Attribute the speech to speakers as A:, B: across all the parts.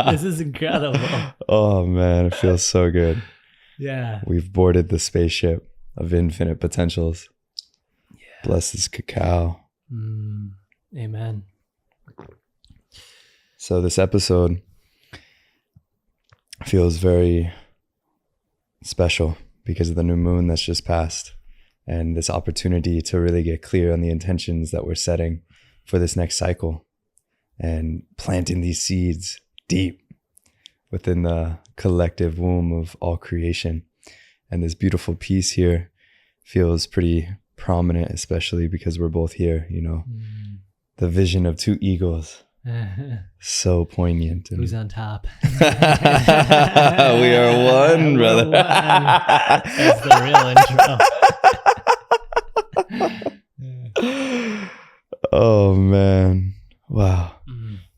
A: This is incredible.
B: Oh man, it feels so good.
A: Yeah.
B: We've boarded the spaceship of infinite potentials.
A: Yeah.
B: Bless this cacao.
A: Amen.
B: So this episode feels very special because of the new moon that's just passed and this opportunity to really get clear on the intentions that we're setting for this next cycle and planting these seeds deep within the collective womb of all creation. And this beautiful piece here feels pretty prominent, especially because we're both here, you know. The vision of two eagles. So poignant.
A: Who's on top?
B: We are one, brother.
A: That's the real intro.
B: Oh man. Wow.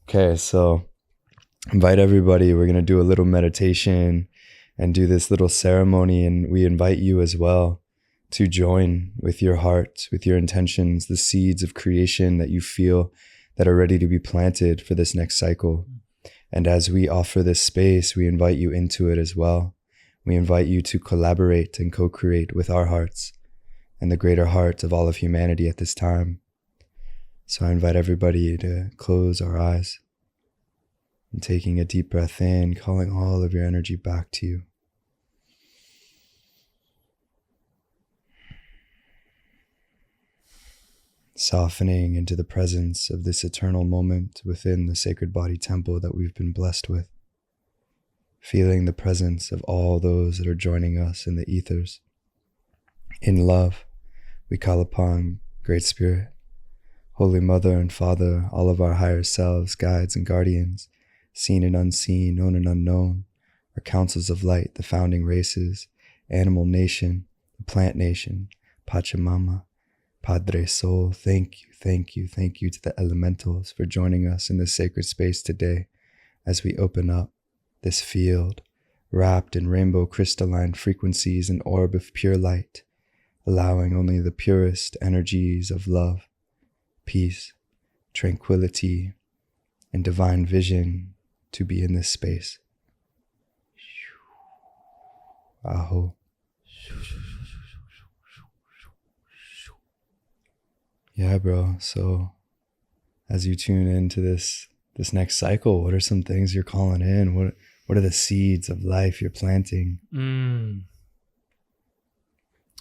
B: Okay, so invite everybody. We're going to do a little meditation and do this little ceremony, and we invite you as well to join with your heart, with your intentions, the seeds of creation that you feel that are ready to be planted for this next cycle. And as we offer this space, we invite you into it as well. We invite you to collaborate and co-create with our hearts and the greater heart of all of humanity at this time. So I invite everybody to close our eyes and taking a deep breath in, calling all of your energy back to you. Softening into the presence of this eternal moment within the sacred body temple that we've been blessed with. Feeling the presence of all those that are joining us in the ethers. In love, we call upon Great Spirit, Holy Mother and Father, all of our higher selves, guides and guardians, seen and unseen, known and unknown, our councils of light, the founding races, animal nation, the plant nation, Pachamama, Padre Sol. Thank you, thank you, thank you to the elementals for joining us in this sacred space today as we open up this field wrapped in rainbow crystalline frequencies and orb of pure light, allowing only the purest energies of love, peace, tranquility, and divine vision to be in this space. Aho. Yeah, bro. So as you tune into this next cycle, what are some things you're calling in? What are the seeds of life you're planting?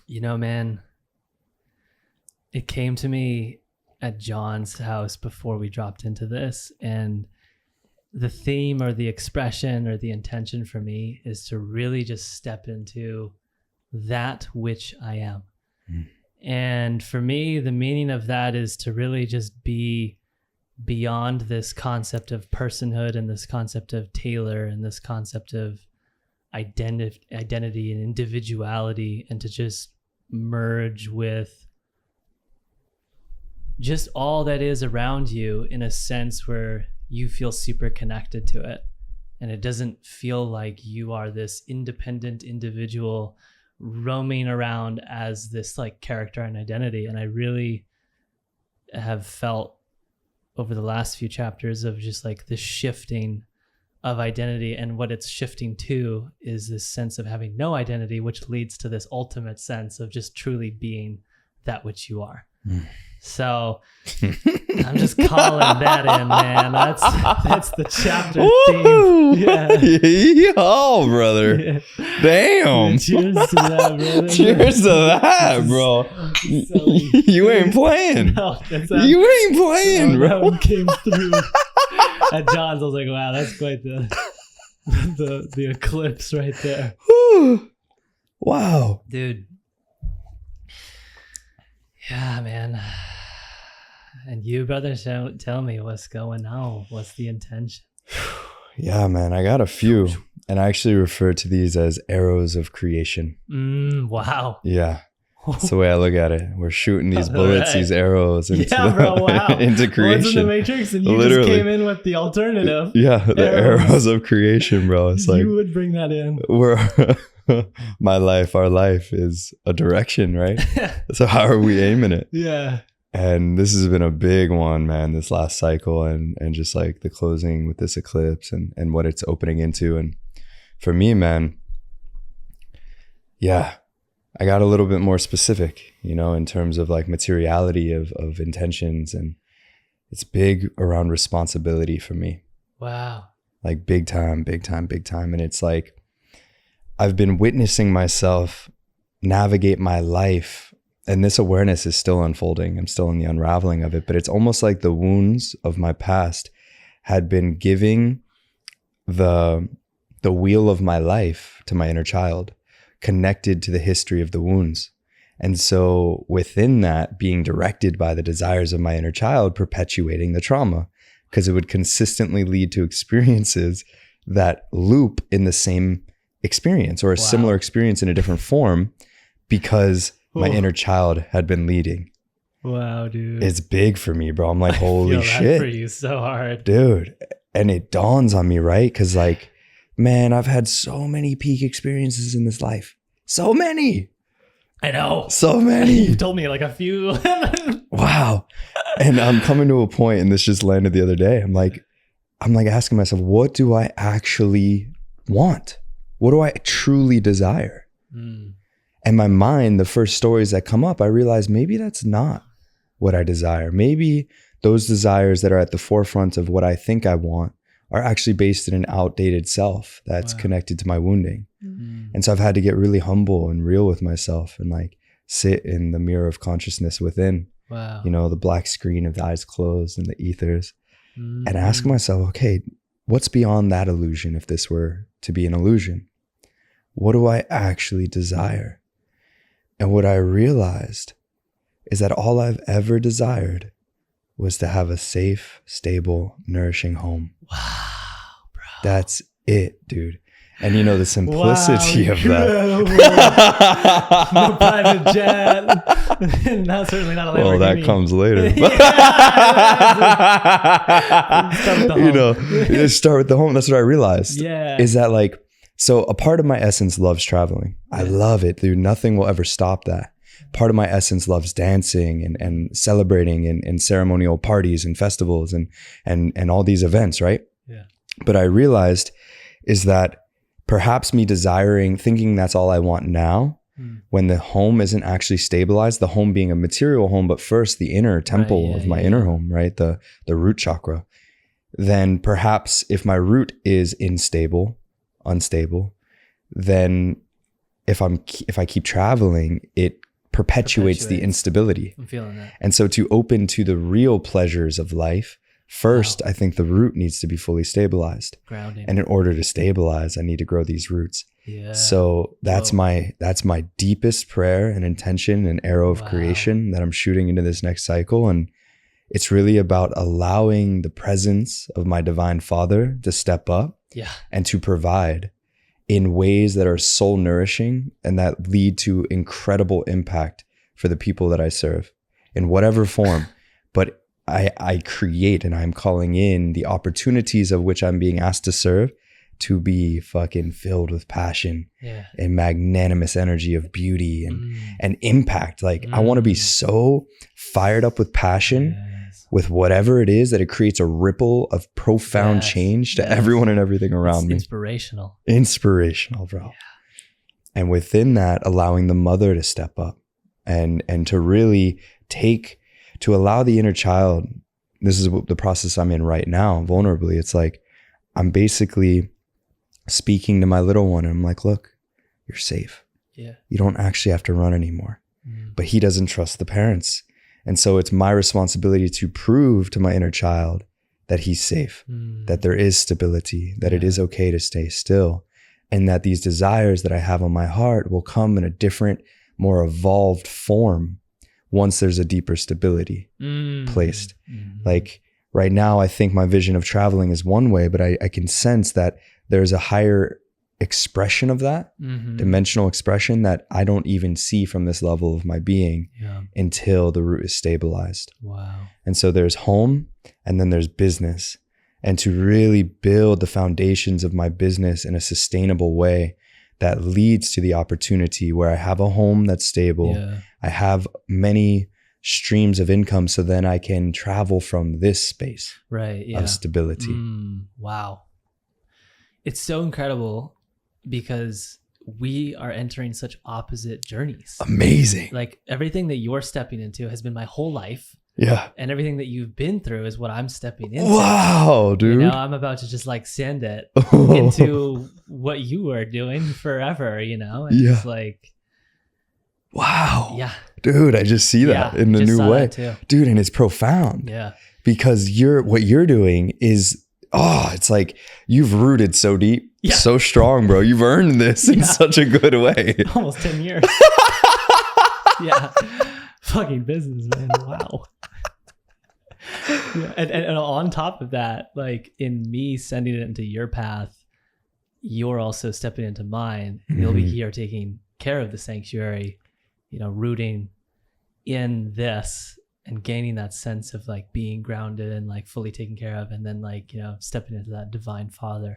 A: You know, man, it came to me at John's house before we dropped into this, and the theme or the expression or the intention for me is to really just step into that which I am. And for me, the meaning of that is to really just be beyond this concept of personhood and this concept of Taylor and this concept of identity and individuality, and to just merge with just all that is around you in a sense where you feel super connected to it. And it doesn't feel like you are this independent individual roaming around as this like character and identity. And I really have felt over the last few chapters of just like this shifting of identity, and what it's shifting to is this sense of having no identity, which leads to this ultimate sense of just truly being that which you are. So I'm just calling that in, man. That's the chapter
B: Woo!
A: theme. Yeah.
B: Yeehaw, brother.
A: Yeah.
B: Damn.
A: Cheers to that, brother.
B: Cheers to that, bro. You ain't playing.
A: No,
B: You ain't playing,
A: that
B: bro.
A: one came through at John's. I was like, wow, that's quite the eclipse right there.
B: Whew. Wow.
A: Dude. Yeah, man. And you, brother, tell me what's going on. What's the intention?
B: Yeah, man, I got a few. And I actually refer to these as arrows of creation.
A: Wow.
B: Yeah. That's the way I look at it. We're shooting these bullets, these arrows into, into creation.
A: What's in the Matrix? And you
B: Literally.
A: just came in with the alternative.
B: Yeah, the arrows of creation, bro. It's like
A: you would bring that in.
B: My life, our life is a direction, right? So how are we aiming it?
A: Yeah.
B: And this has been a big one, man, this last cycle and just like the closing with this eclipse and what it's opening into. And for me, man, yeah, I got a little bit more specific, you know, in terms of like materiality of intentions. And it's big around responsibility for me.
A: Wow.
B: Like big time, big time, big time. And it's like, I've been witnessing myself navigate my life, and this awareness is still unfolding. I'm still in the unraveling of it, but it's almost like the wounds of my past had been giving the wheel of my life to my inner child, connected to the history of the wounds. And so within that, being directed by the desires of my inner child, perpetuating the trauma, because it would consistently lead to experiences that loop in the same experience or a similar experience in a different form, because my inner child had been leading.
A: Wow, dude.
B: It's big for me, bro. I'm like, holy
A: I feel
B: shit.
A: that for you so hard.
B: Dude. And it dawns on me, right? Because like, man, I've had so many peak experiences in this life. So many.
A: I know.
B: So many.
A: You've told me like a few.
B: Wow. And I'm coming to a point, and this just landed the other day. I'm like asking myself, what do I actually want? What do I truly desire? And my mind, the first stories that come up, I realize maybe that's not what I desire. Maybe those desires that are at the forefront of what I think I want are actually based in an outdated self that's connected to my wounding. And so I've had to get really humble and real with myself and like sit in the mirror of consciousness within, you know, the black screen of the eyes closed and the ethers, and ask myself, okay, what's beyond that illusion if this were to be an illusion? What do I actually desire? And what I realized is that all I've ever desired was to have a safe, stable, nourishing home.
A: Wow, bro.
B: That's it, dude. And you know, the simplicity of
A: that. No private jet. No, certainly not a Lamborghini.
B: Well, that comes later. You know, just start with the home. That's what I realized.
A: Yeah.
B: Is that like, so a part of my essence loves traveling. I love it, dude. Nothing will ever stop that. Part of my essence loves dancing and celebrating and ceremonial parties and festivals and all these events, right?
A: Yeah.
B: But I realized is that perhaps me thinking that's all I want now, when the home isn't actually stabilized, the home being a material home, but first the inner temple of my inner home, right? The root chakra. Then perhaps if my root is unstable, then if I keep traveling, it perpetuates the instability.
A: I'm feeling that.
B: And so to open to the real pleasures of life, first, I think the root needs to be fully stabilized.
A: Grounding.
B: And in order to stabilize, I need to grow these roots.
A: Yeah.
B: So that's my deepest prayer and intention and arrow of creation that I'm shooting into this next cycle. And it's really about allowing the presence of my divine Father to step up and to provide in ways that are soul nourishing and that lead to incredible impact for the people that I serve in whatever form. But I create and I'm calling in the opportunities of which I'm being asked to serve to be fucking filled with passion and magnanimous energy of beauty and impact. Like I want to be so fired up with passion with whatever it is that it creates a ripple of profound change to everyone and everything around me. Inspirational, bro. Yeah. And within that, allowing the mother to step up and to really to allow the inner child this is the process I'm in right now, vulnerably. It's like, I'm basically speaking to my little one and I'm like, look, you're safe.
A: Yeah.
B: You don't actually have to run anymore. But he doesn't trust the parents. And so it's my responsibility to prove to my inner child that he's safe, that there is stability, that it is okay to stay still, and that these desires that I have on my heart will come in a different, more evolved form once there's a deeper stability placed. Like right now, I think my vision of traveling is one way, but I can sense that there's a higher expression of that, dimensional expression that I don't even see from this level of my being until the root is stabilized.
A: Wow.
B: And so there's home and then there's business. And to really build the foundations of my business in a sustainable way that leads to the opportunity where I have a home that's stable.
A: Yeah.
B: I have many streams of income, so then I can travel from this space of stability.
A: Wow. It's so incredible because we are entering such opposite journeys.
B: Amazing.
A: Like everything that you're stepping into has been my whole life.
B: Yeah.
A: And everything that you've been through is what I'm stepping into.
B: Wow, dude.
A: You know, I'm about to just like send it into what you are doing forever, you know? And it's like,
B: wow.
A: Yeah.
B: Dude, I just see that in a new way. Dude, and it's profound.
A: Yeah.
B: Because what you're doing is, it's like you've rooted so deep, so strong, bro. You've earned this in such a good way.
A: Almost 10 years. Yeah. Fucking business, man. Wow. And on top of that, like in me sending it into your path, you're also stepping into mine. You'll be here taking care of the sanctuary, you know, rooting in this and gaining that sense of like being grounded and like fully taken care of, and then like, you know, stepping into that divine father.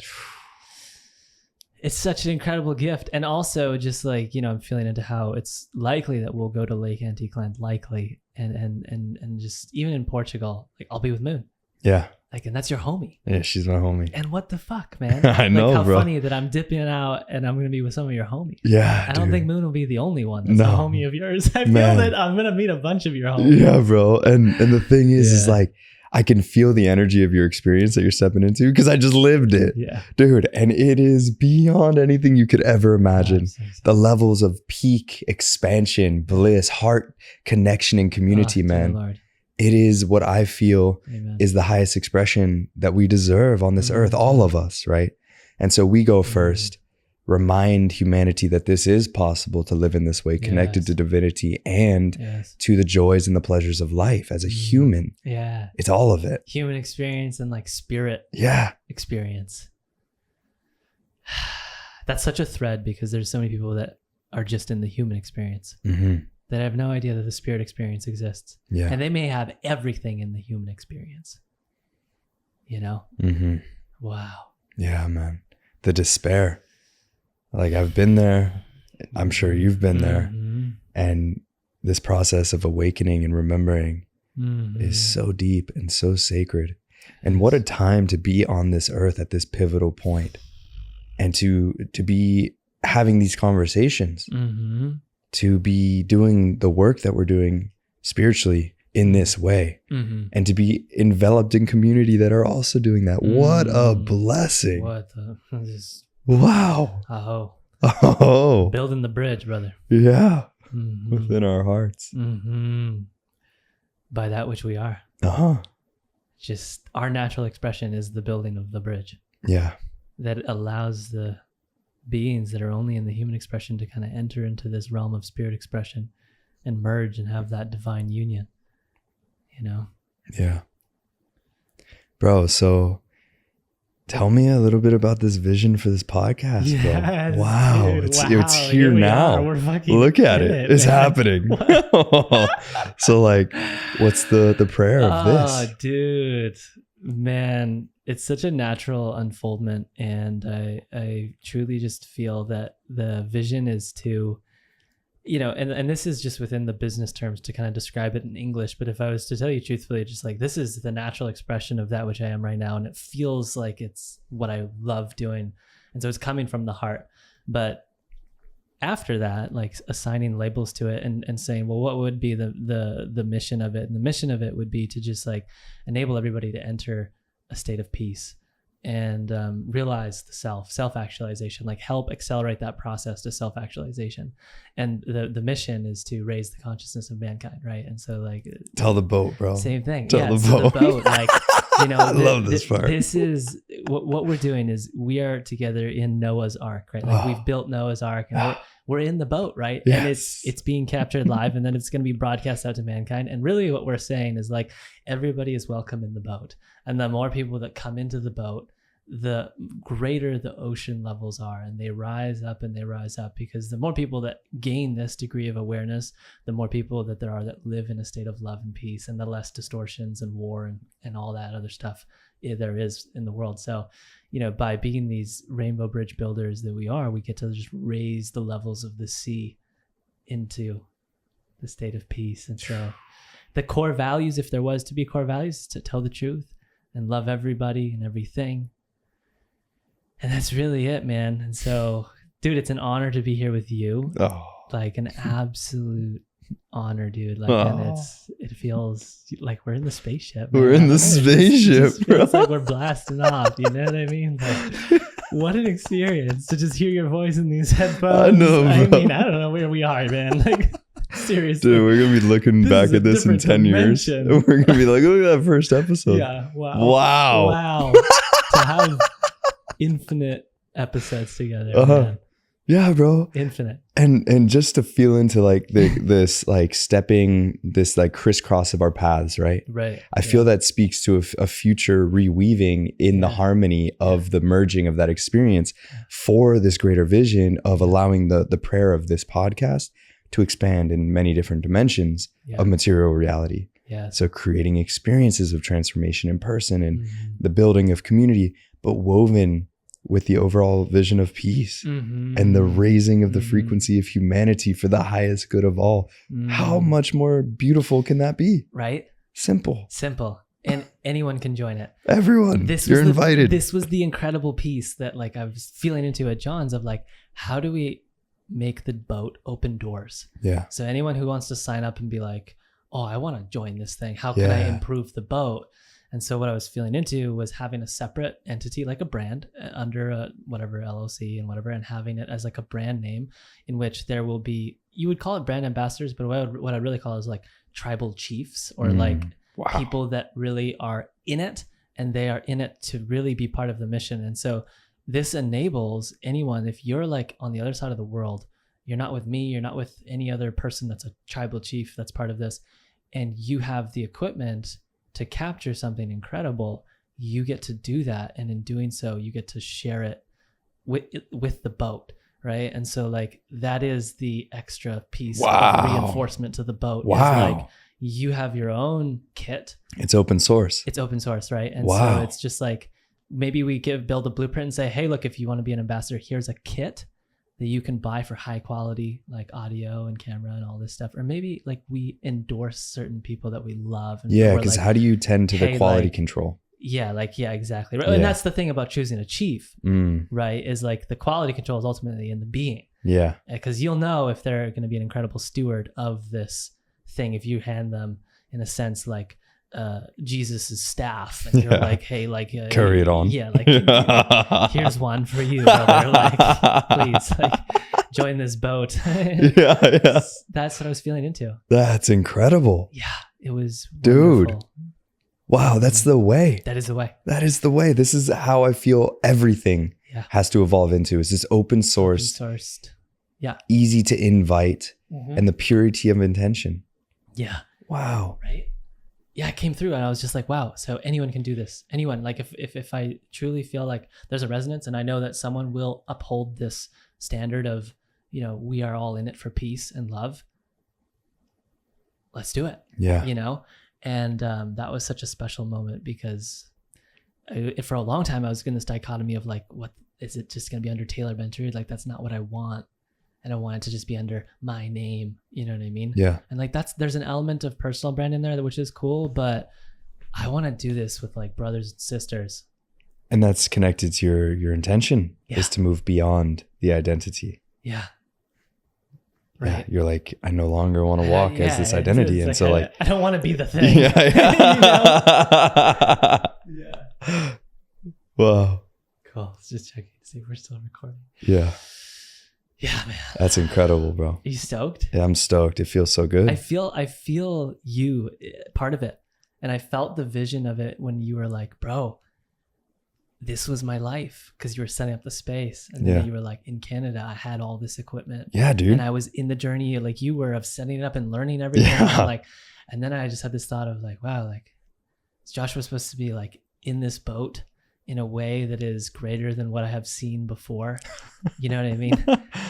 A: It's such an incredible gift. And also just like, you know, I'm feeling into how it's likely that we'll go to Lake Anticlan, likely. And just even in Portugal, like I'll be with Moon.
B: Yeah.
A: Like, and that's your homie.
B: Yeah, she's my homie.
A: And what the fuck, man?
B: I know,
A: like, how
B: bro.
A: funny that I'm dipping out and I'm going to be with some of your homies.
B: Yeah,
A: I don't think Moon will be the only one that's a homie of yours. I feel that I'm going to meet a bunch of your homies.
B: Yeah, bro. And the thing is like, I can feel the energy of your experience that you're stepping into because I just lived it.
A: Yeah.
B: Dude, and it is beyond anything you could ever imagine. The levels of peak expansion, bliss, heart connection, and community, man.
A: Lord.
B: It is what I feel is the highest expression that we deserve on this earth, all of us, right? And so we go first, remind humanity that this is possible to live in this way, connected to divinity and to the joys and the pleasures of life as a human.
A: Yeah.
B: It's all of it.
A: Human experience and like spirit experience. That's such a thread because there's so many people that are just in the human experience. That have no idea that the spirit experience exists. Yeah. And they may have everything in the human experience. You know? Wow.
B: Yeah, man. The despair. Like I've been there. I'm sure you've been there. And this process of awakening and remembering is so deep and so sacred. And what a time to be on this earth at this pivotal point and to be having these conversations. To be doing the work that we're doing spiritually in this way and to be enveloped in community that are also doing that. What a blessing. Wow. Oh.
A: Building the bridge, brother.
B: Yeah. Within our hearts.
A: By that which we are. Just our natural expression is the building of the bridge.
B: Yeah.
A: That allows the beings that are only in the human expression to kind of enter into this realm of spirit expression and merge and have that divine union, you know?
B: Yeah. Bro, so tell me a little bit about this vision for this podcast, bro. Wow.
A: Dude,
B: it's here now. Look at it. It's happening. So like, what's the prayer of this?
A: Oh, dude, man. It's such a natural unfoldment, and I truly just feel that the vision is to, you know, and this is just within the business terms to kind of describe it in English, but if I was to tell you truthfully, just like this is the natural expression of that which I am right now, and it feels like it's what I love doing, and so it's coming from the heart. But after that, like assigning labels to it and saying, well, what would be the mission of it? And the mission of it would be to just like enable everybody to enter a state of peace and realize the self-actualization, like help accelerate that process to self-actualization. And the mission is to raise the consciousness of mankind, right? And so like
B: tell the boat, bro.
A: Same thing.
B: Tell
A: the boat, like, you know,
B: I love this part.
A: This is what we're doing is we are together in Noah's Ark, right? Like we've built Noah's Ark and we're in the boat, right?
B: Yes.
A: And it's being captured live and then it's going to be broadcast out to mankind. And really what we're saying is like everybody is welcome in the boat. And the more people that come into the boat, the greater the ocean levels are, and they rise up and they rise up, because the more people that gain this degree of awareness, the more people that there are that live in a state of love and peace, and the less distortions and war and all that other stuff there is in the world. So, you know, by being these rainbow bridge builders that we are, we get to just raise the levels of the sea into the state of peace. And so the core values, if there was to be core values, is to tell the truth and love everybody and everything. And that's really it, man. And so, dude, it's an honor to be here with you.
B: Oh.
A: Like an absolute honor, dude. Like, and it feels like we're in the spaceship. Man.
B: We're in the spaceship,
A: it feels like we're blasting off. You know what I mean? Like, what an experience to just hear your voice in these headphones.
B: I know, bro.
A: I mean, I don't know where we are, man. Like, seriously.
B: Dude, we're going to be looking back at this in 10 years. We're going to be like, look at that first episode.
A: Yeah. Wow. To have infinite episodes together. Man.
B: Yeah, bro.
A: Infinite.
B: And just to feel into like this like stepping this like crisscross of our paths, right?
A: Right.
B: I feel that speaks to a future reweaving in the harmony of the merging of that experience for this greater vision of allowing the prayer of this podcast to expand in many different dimensions of material reality.
A: Yeah.
B: So creating experiences of transformation in person and the building of community, but woven with the overall vision of peace and the raising of the frequency of humanity for the highest good of all. How much more beautiful can that be?
A: Right?
B: Simple.
A: And anyone can join it.
B: Everyone, you're invited.
A: This was the incredible piece that like I was feeling into at John's of like, how do we make the boat open doors?
B: Yeah.
A: So anyone who wants to sign up and be like, oh, I want to join this thing. How can I improve the boat? And so what I was feeling into was having a separate entity, like a brand under a whatever LLC and whatever, and having it as like a brand name in which there will be, you would call it brand ambassadors, but what I really call it is like tribal chiefs or like people that really are in it, and they are in it to really be part of the mission. And so this enables anyone, if you're like on the other side of the world, you're not with me, you're not with any other person that's a tribal chief that's part of this, and you have the equipment to capture something incredible, you get to do that. And in doing so, you get to share it with the boat, right? And so like that is the extra piece of reinforcement to the boat. Is like you have your own kit.
B: It's open source.
A: Right? And so it's just like maybe we build a blueprint and say, hey, look, if you want to be an ambassador, here's a kit that you can buy for high quality, like audio and camera and all this stuff. Or maybe like we endorse certain people that we love. And
B: because like, how do you tend to the quality
A: like,
B: control?
A: Exactly. Right. And that's the thing about choosing a chief, right? Is like the quality control is ultimately in the being. Yeah. Because you'll know if they're going to be an incredible steward of this thing if you hand them, in a sense, like Jesus's staff, and you're like, hey, like
B: carry it on.
A: Yeah, like here's one for you, brother. Like, please, like join this boat. That's what I was feeling into.
B: That's incredible.
A: Yeah, it was
B: dude. Wow, that's the way.
A: That is the way.
B: That is the way. This is how I feel everything has to evolve into. Is this open sourced, easy to invite, and the purity of intention. Yeah. Wow.
A: Right. Yeah, it came through and I was just like, wow, so anyone can do this. Anyone, like if I truly feel like there's a resonance and I know that someone will uphold this standard of, you know, we are all in it for peace and love, let's do it. Yeah. You know? And that was such a special moment because for a long time I was in this dichotomy of like, what is it just going to be under Taylor Venturi? Like, that's not what I want. And I want it to just be under my name. You know what I mean? Yeah. And like there's an element of personal brand in there, which is cool, but I want to do this with like brothers and sisters.
B: And that's connected to your intention is to move beyond the identity.
A: Yeah. right?
B: Yeah, you're like, I no longer want to walk as this identity. And
A: like,
B: so like,
A: I don't want to be the thing.
B: Yeah. Wow.
A: Cool. Let's just checking to see if we're still recording.
B: Yeah.
A: Yeah, man.
B: That's incredible, bro.
A: Are you stoked?
B: Yeah, I'm stoked. It feels so good.
A: I feel you part of it. And I felt the vision of it when you were like, bro, this was my life, because you were setting up the space. And then you were like, in Canada, I had all this equipment.
B: Yeah, dude.
A: And I was in the journey like you were of setting it up and learning everything.
B: Yeah.
A: And then I just had this thought of like, wow, like is Joshua supposed to be like in this boat in a way that is greater than what I have seen before? You know what I mean?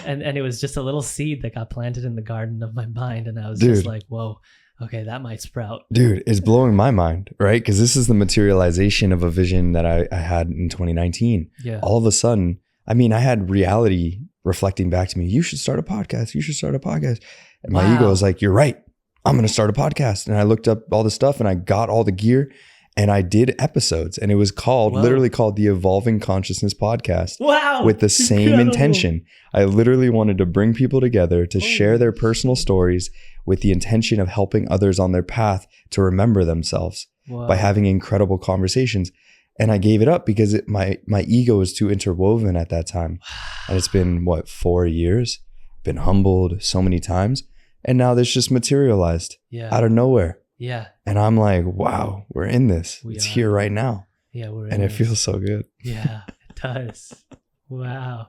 A: and it was just a little seed that got planted in the garden of my mind. And I was just like, whoa, okay, that might sprout.
B: Dude, it's blowing my mind, right? Because this is the materialization of a vision that I had in 2019.
A: Yeah.
B: All of a sudden, I mean, I had reality reflecting back to me. You should start a podcast. You should start a podcast. And my ego was like, you're right. I'm going to start a podcast. And I looked up all the stuff and I got all the gear and I did episodes, and it was literally called the Evolving Consciousness Podcast.
A: Wow.
B: With the same intention. I literally wanted to bring people together to share their personal stories with the intention of helping others on their path to remember themselves by having incredible conversations. And I gave it up because my ego was too interwoven at that time. And it's been 4 years, been humbled so many times. And now this just materialized out of nowhere.
A: Yeah.
B: And I'm like, wow, we're in this. It's here right now.
A: Yeah, we're in
B: and it
A: this.
B: feels so good.
A: Yeah, it does. Wow.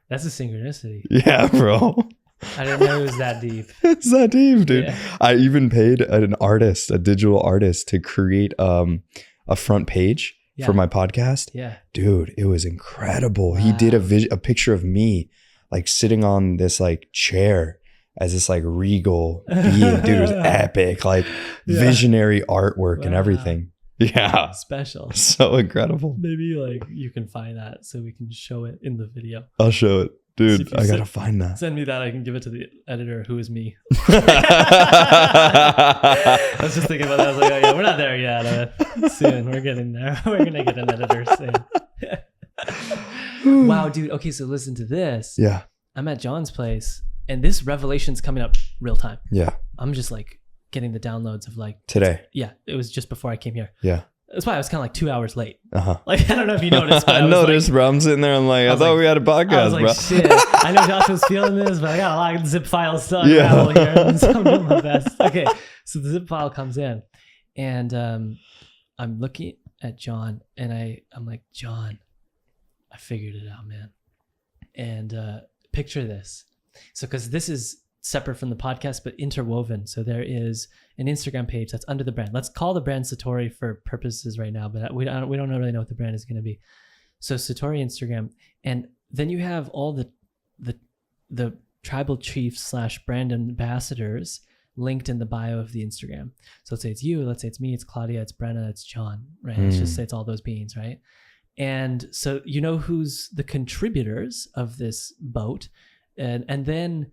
A: That's a synchronicity.
B: Yeah, bro.
A: I didn't know it was that deep.
B: It's that deep, dude.
A: Yeah.
B: I even paid an artist, a digital artist, to create a front page for my podcast.
A: Yeah.
B: Dude, it was incredible. Wow. He did a picture of me like sitting on this like chair as this like regal being. Dude, it was epic, like visionary artwork and everything. Yeah.
A: Special.
B: So incredible.
A: Maybe like you can find that so we can show it in the video.
B: I'll show it. Dude, I gotta find that.
A: Send me that. I can give it to the editor, who is me. I was just thinking about that. I was like, oh yeah, we're not there yet. Soon. We're getting there. We're going to get an editor soon. Wow, dude. Okay, so listen to this.
B: Yeah.
A: I'm at John's place, and this revelation's coming up real time.
B: Yeah.
A: I'm just like getting the downloads of like...
B: Today.
A: Yeah, it was just before I came here.
B: Yeah.
A: That's why I was kind of like 2 hours late.
B: Uh-huh.
A: Like, I don't know if you noticed. But
B: I noticed, bro. I'm sitting there. I'm like, I thought we had a podcast,
A: I was like,
B: bro.
A: Shit. I know Josh was feeling this, but I got a lot of zip files still unravel here. And so I'm doing my best. Okay. So the zip file comes in, and I'm looking at John, and I'm like, John, I figured it out, man. And picture this. So, because this is separate from the podcast, but interwoven. So there is an Instagram page that's under the brand. Let's call the brand Satori for purposes right now, but we don't really know what the brand is going to be. So Satori Instagram, and then you have all the tribal chiefs / brand ambassadors linked in the bio of the Instagram. So let's say it's you, let's say it's me, it's Claudia, it's Brenna, it's John, right? Let's just say it's all those beings, right? And so you know who's the contributors of this boat, and then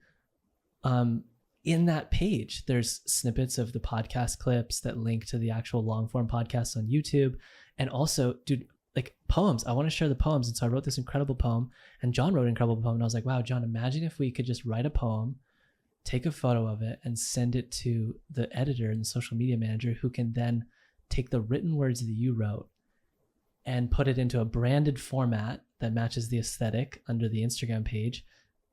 A: in that page, there's snippets of the podcast clips that link to the actual long form podcasts on YouTube. And also, dude, like poems. I want to share the poems. And so I wrote this incredible poem, and John wrote an incredible poem. And I was like, wow, John, imagine if we could just write a poem, take a photo of it, and send it to the editor and the social media manager, who can then take the written words that you wrote and put it into a branded format that matches the aesthetic under the Instagram page.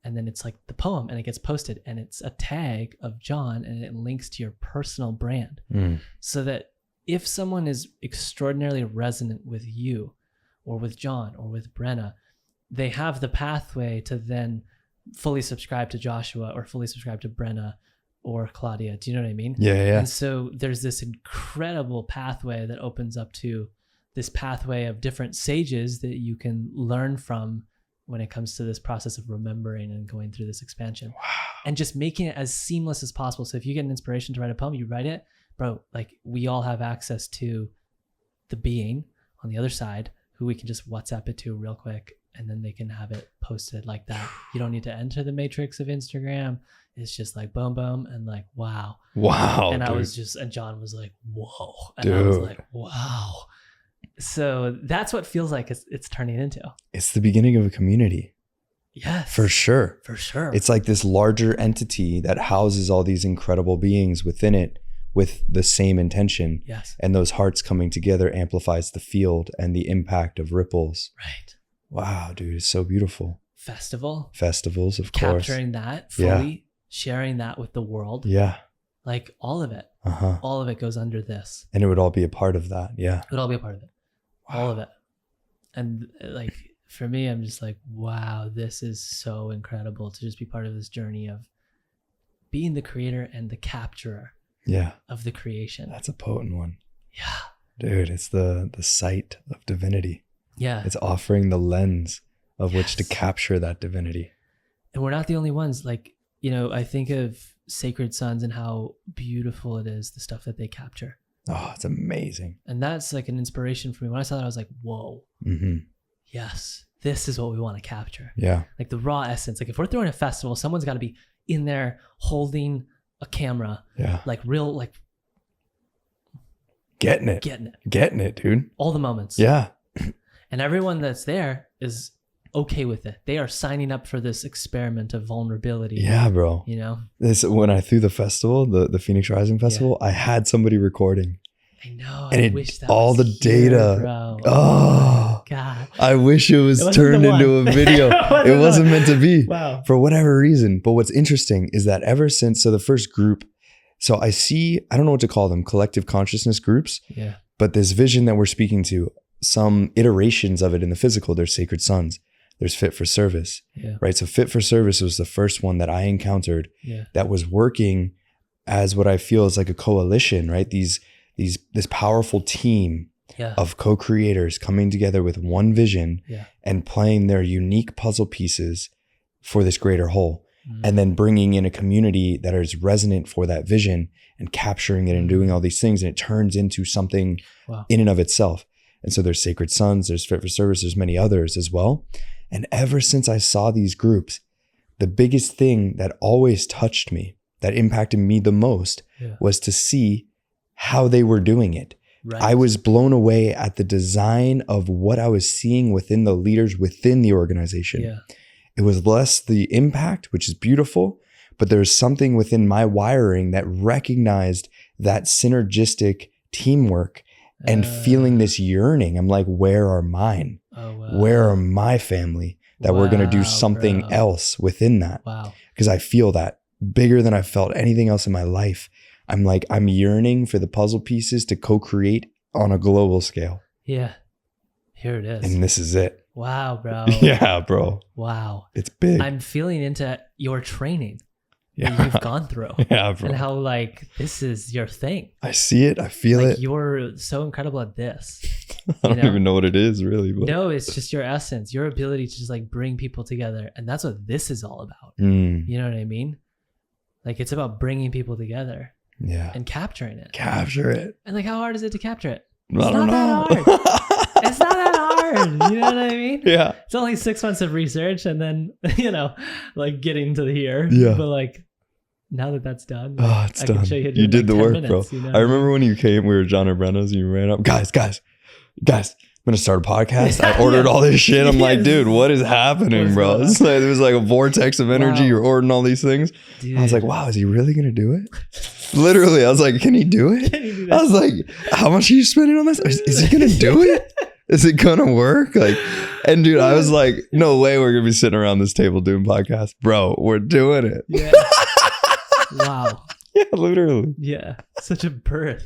A: And then it's like the poem, and it gets posted, and it's a tag of John, and it links to your personal brand. So that if someone is extraordinarily resonant with you or with John or with Brenna, they have the pathway to then fully subscribe to Joshua or fully subscribe to Brenna or Claudia. Do you know what I mean?
B: Yeah.
A: And so there's this incredible pathway that opens up to this pathway of different sages that you can learn from when it comes to this process of remembering and going through this expansion. Wow. And just making it as seamless as possible. So if you get an inspiration to write a poem, you write it, bro, like we all have access to the being on the other side who we can just WhatsApp it to real quick, and then they can have it posted like that. You don't need to enter the matrix of Instagram. It's just like boom, boom, and like, wow.
B: Wow.
A: And
B: dude.
A: I was just, and John was like, whoa. And
B: dude.
A: I was like, wow. So that's what feels like it's turning into.
B: It's the beginning of a community.
A: Yes.
B: For sure.
A: For sure.
B: It's like this larger entity that houses all these incredible beings within it with the same intention.
A: Yes.
B: And those hearts coming together amplifies the field and the impact of ripples.
A: Right.
B: Wow, dude, it's so beautiful. Festivals, of course.
A: Capturing that fully, sharing that with the world.
B: Yeah.
A: Like all of it. All of it goes under this.
B: And it would all be a part of that. Yeah.
A: It would all be a part of it.
B: Wow.
A: All of it. And like, for me, I'm just like, wow, this is so incredible to just be part of this journey of being the creator and the capturer of the creation.
B: That's a potent one.
A: Yeah.
B: Dude, it's the sight of divinity.
A: Yeah.
B: It's offering the lens of which to capture that divinity.
A: And we're not the only ones. Like, you know, I think of Sacred Sons and how beautiful it is, the stuff that they capture.
B: Oh, it's amazing.
A: And that's like an inspiration for me. When I saw that, I was like, whoa, yes, this is what we want to capture.
B: Yeah.
A: Like the raw essence. Like if we're throwing a festival, someone's got to be in there holding a camera.
B: Yeah.
A: Like real, like
B: getting it, dude.
A: All the moments.
B: Yeah.
A: And everyone that's there is okay with it. They are signing up for this experiment of vulnerability.
B: Yeah, bro.
A: You know,
B: when I threw the festival, the Phoenix Rising Festival, I had somebody recording.
A: I know.
B: And
A: I wish that
B: all
A: was
B: the
A: here,
B: data.
A: bro.
B: Oh,
A: God.
B: I wish it was turned into a video. It wasn't meant to be.
A: Wow.
B: For whatever reason. But what's interesting is that ever since, so the first group, so I don't know what to call them, collective consciousness groups.
A: Yeah.
B: But this vision that we're speaking to, some iterations of it in the physical, there's Sacred Sons. There's Fit for Service, right? So Fit for Service was the first one that I encountered that was working as what I feel is like a coalition, right? This powerful team of co-creators coming together with one vision and playing their unique puzzle pieces for this greater whole. And then bringing in a community that is resonant for that vision and capturing it and doing all these things. And it turns into something in and of itself. And so there's Sacred Sons, there's Fit for Service, there's many others as well. And ever since I saw these groups, the biggest thing that always touched me, that impacted me the most, was to see how they were doing it. Right. I was blown away at the design of what I was seeing within the leaders within the organization. Yeah. It was less the impact, which is beautiful, but there's something within my wiring that recognized that synergistic teamwork and feeling this yearning. I'm like, where are mine? Oh, wow. Where are my family that we're going to do something else within that? Wow. Because I feel that bigger than I've felt anything else in my life. I'm like, I'm yearning for the puzzle pieces to co-create on a global scale. Yeah. Here it is. And this is it. Wow, bro. Yeah, bro. Wow. It's big. I'm feeling into your training that you've gone through. Yeah, bro. And how like this is your thing. I see it. I feel like it. You're so incredible at this. I don't even know what it is really. But. No, it's just your essence, your ability to just like bring people together. And that's what this is all about. You know what I mean? Like it's about bringing people together. Yeah. And capturing it. Capture it. And like how hard is it to capture it? It's not that hard. It's not that hard. You know what I mean? Yeah. It's only 6 months of research and then, like getting to here. Yeah. But like now that that's done, it's done. Can show you did the work, minutes, bro. I remember when you came, we were John and Brenna's and you ran up. Guys, I'm going to start a podcast. I ordered all this shit. I'm like, dude, what is happening, bro? It's like, it was like a vortex of energy. Wow. You're ordering all these things. Dude. I was like, wow, is he really going to do it? Literally, I was like, can he do it? I was like, how much are you spending on this? Is he going to do it? Is it going to work? Like, and dude, I was like, no way we're going to be sitting around this table doing podcasts. Bro, we're doing it. Yeah. Wow. Yeah, literally. Yeah. Such a birth.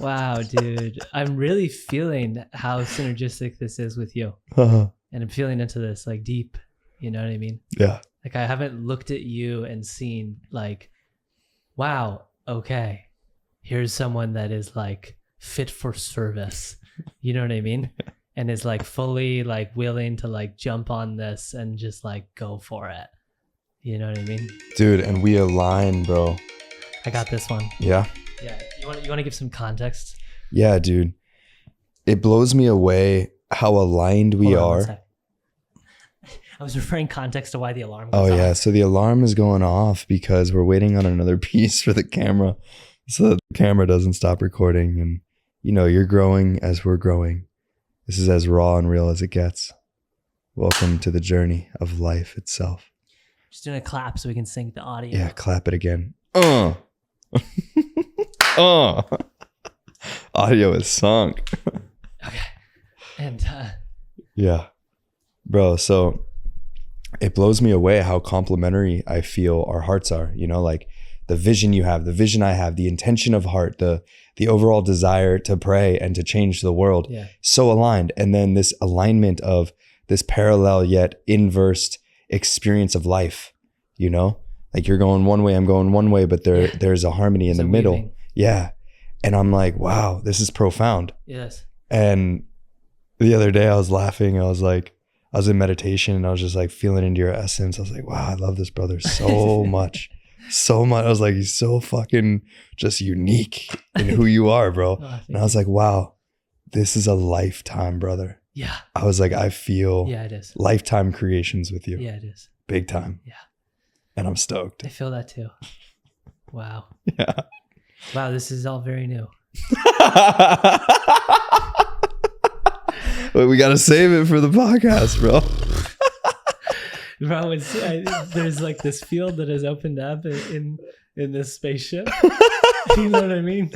B: Wow, dude. I'm really feeling how synergistic this is with you. And I'm feeling into this like deep, you know what I mean? Yeah. Like I haven't looked at you and seen like, wow, okay, here's someone that is like fit for service. You know what I mean? And is like fully like willing to like jump on this and just like go for it. You know what I mean? Dude, and we align, bro. I got this one. Yeah. Yeah. You want to give some context? Yeah, dude. It blows me away how aligned we are. I was referring context to why the alarm goes off. Oh, yeah. So the alarm is going off because we're waiting on another piece for the camera so that the camera doesn't stop recording. And, you're growing as we're growing. This is as raw and real as it gets. Welcome to the journey of life itself.
A: Just doing a clap so we can sync the audio.
B: Yeah, clap it again. Audio is sunk.
A: Okay. And
B: Yeah. Bro, so it blows me away how complementary I feel our hearts are. You know, like the vision you have, the vision I have, the intention of heart, the overall desire to pray and to change the world.
A: yeah.
B: So aligned. And then this alignment of this parallel yet inverse experience of life, you know, like you're going one way, I'm going one way, but there's a harmony in the middle.
A: Weaving.
B: Yeah. And I'm like, wow, this is profound.
A: Yes.
B: And the other day I was laughing. I was in meditation and I was just like feeling into your essence. I was like, wow, I love this brother so much. So much. I was like, he's so fucking just unique in who you are, bro. And I was like, wow, this is a lifetime, brother.
A: Yeah.
B: I was like, I feel
A: Yeah, it is.
B: lifetime creations with you.
A: Yeah, it is.
B: Big time.
A: Yeah.
B: And I'm stoked.
A: I feel that too. Wow.
B: Yeah.
A: Wow, this is all very new.
B: But we got to save it for the podcast, bro.
A: Bro, there's like this field that has opened up in this spaceship. You know what I mean?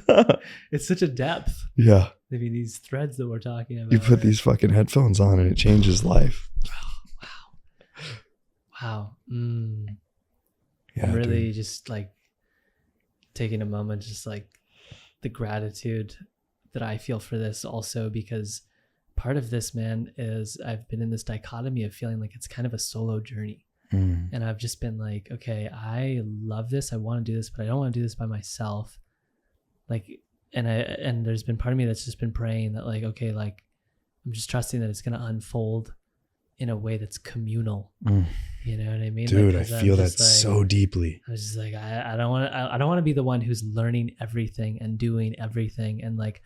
A: It's such a depth.
B: Yeah.
A: Maybe these threads that we're talking about.
B: You put these fucking headphones on and it changes life.
A: Wow.
B: Yeah,
A: I'm really
B: dude.
A: just like taking a moment, just like the gratitude that I feel for this also, because part of this, man, is I've been in this dichotomy of feeling like it's kind of a solo journey. And I've just been like, okay, I love this. I want to do this, but I don't want to do this by myself. Like, and there's been part of me that's just been praying that like, okay, like I'm just trusting that it's going to unfold in a way that's communal. You know what I mean?
B: Dude,
A: like,
B: I feel that so deeply.
A: I was just like, I don't want to be the one who's learning everything and doing everything. And like,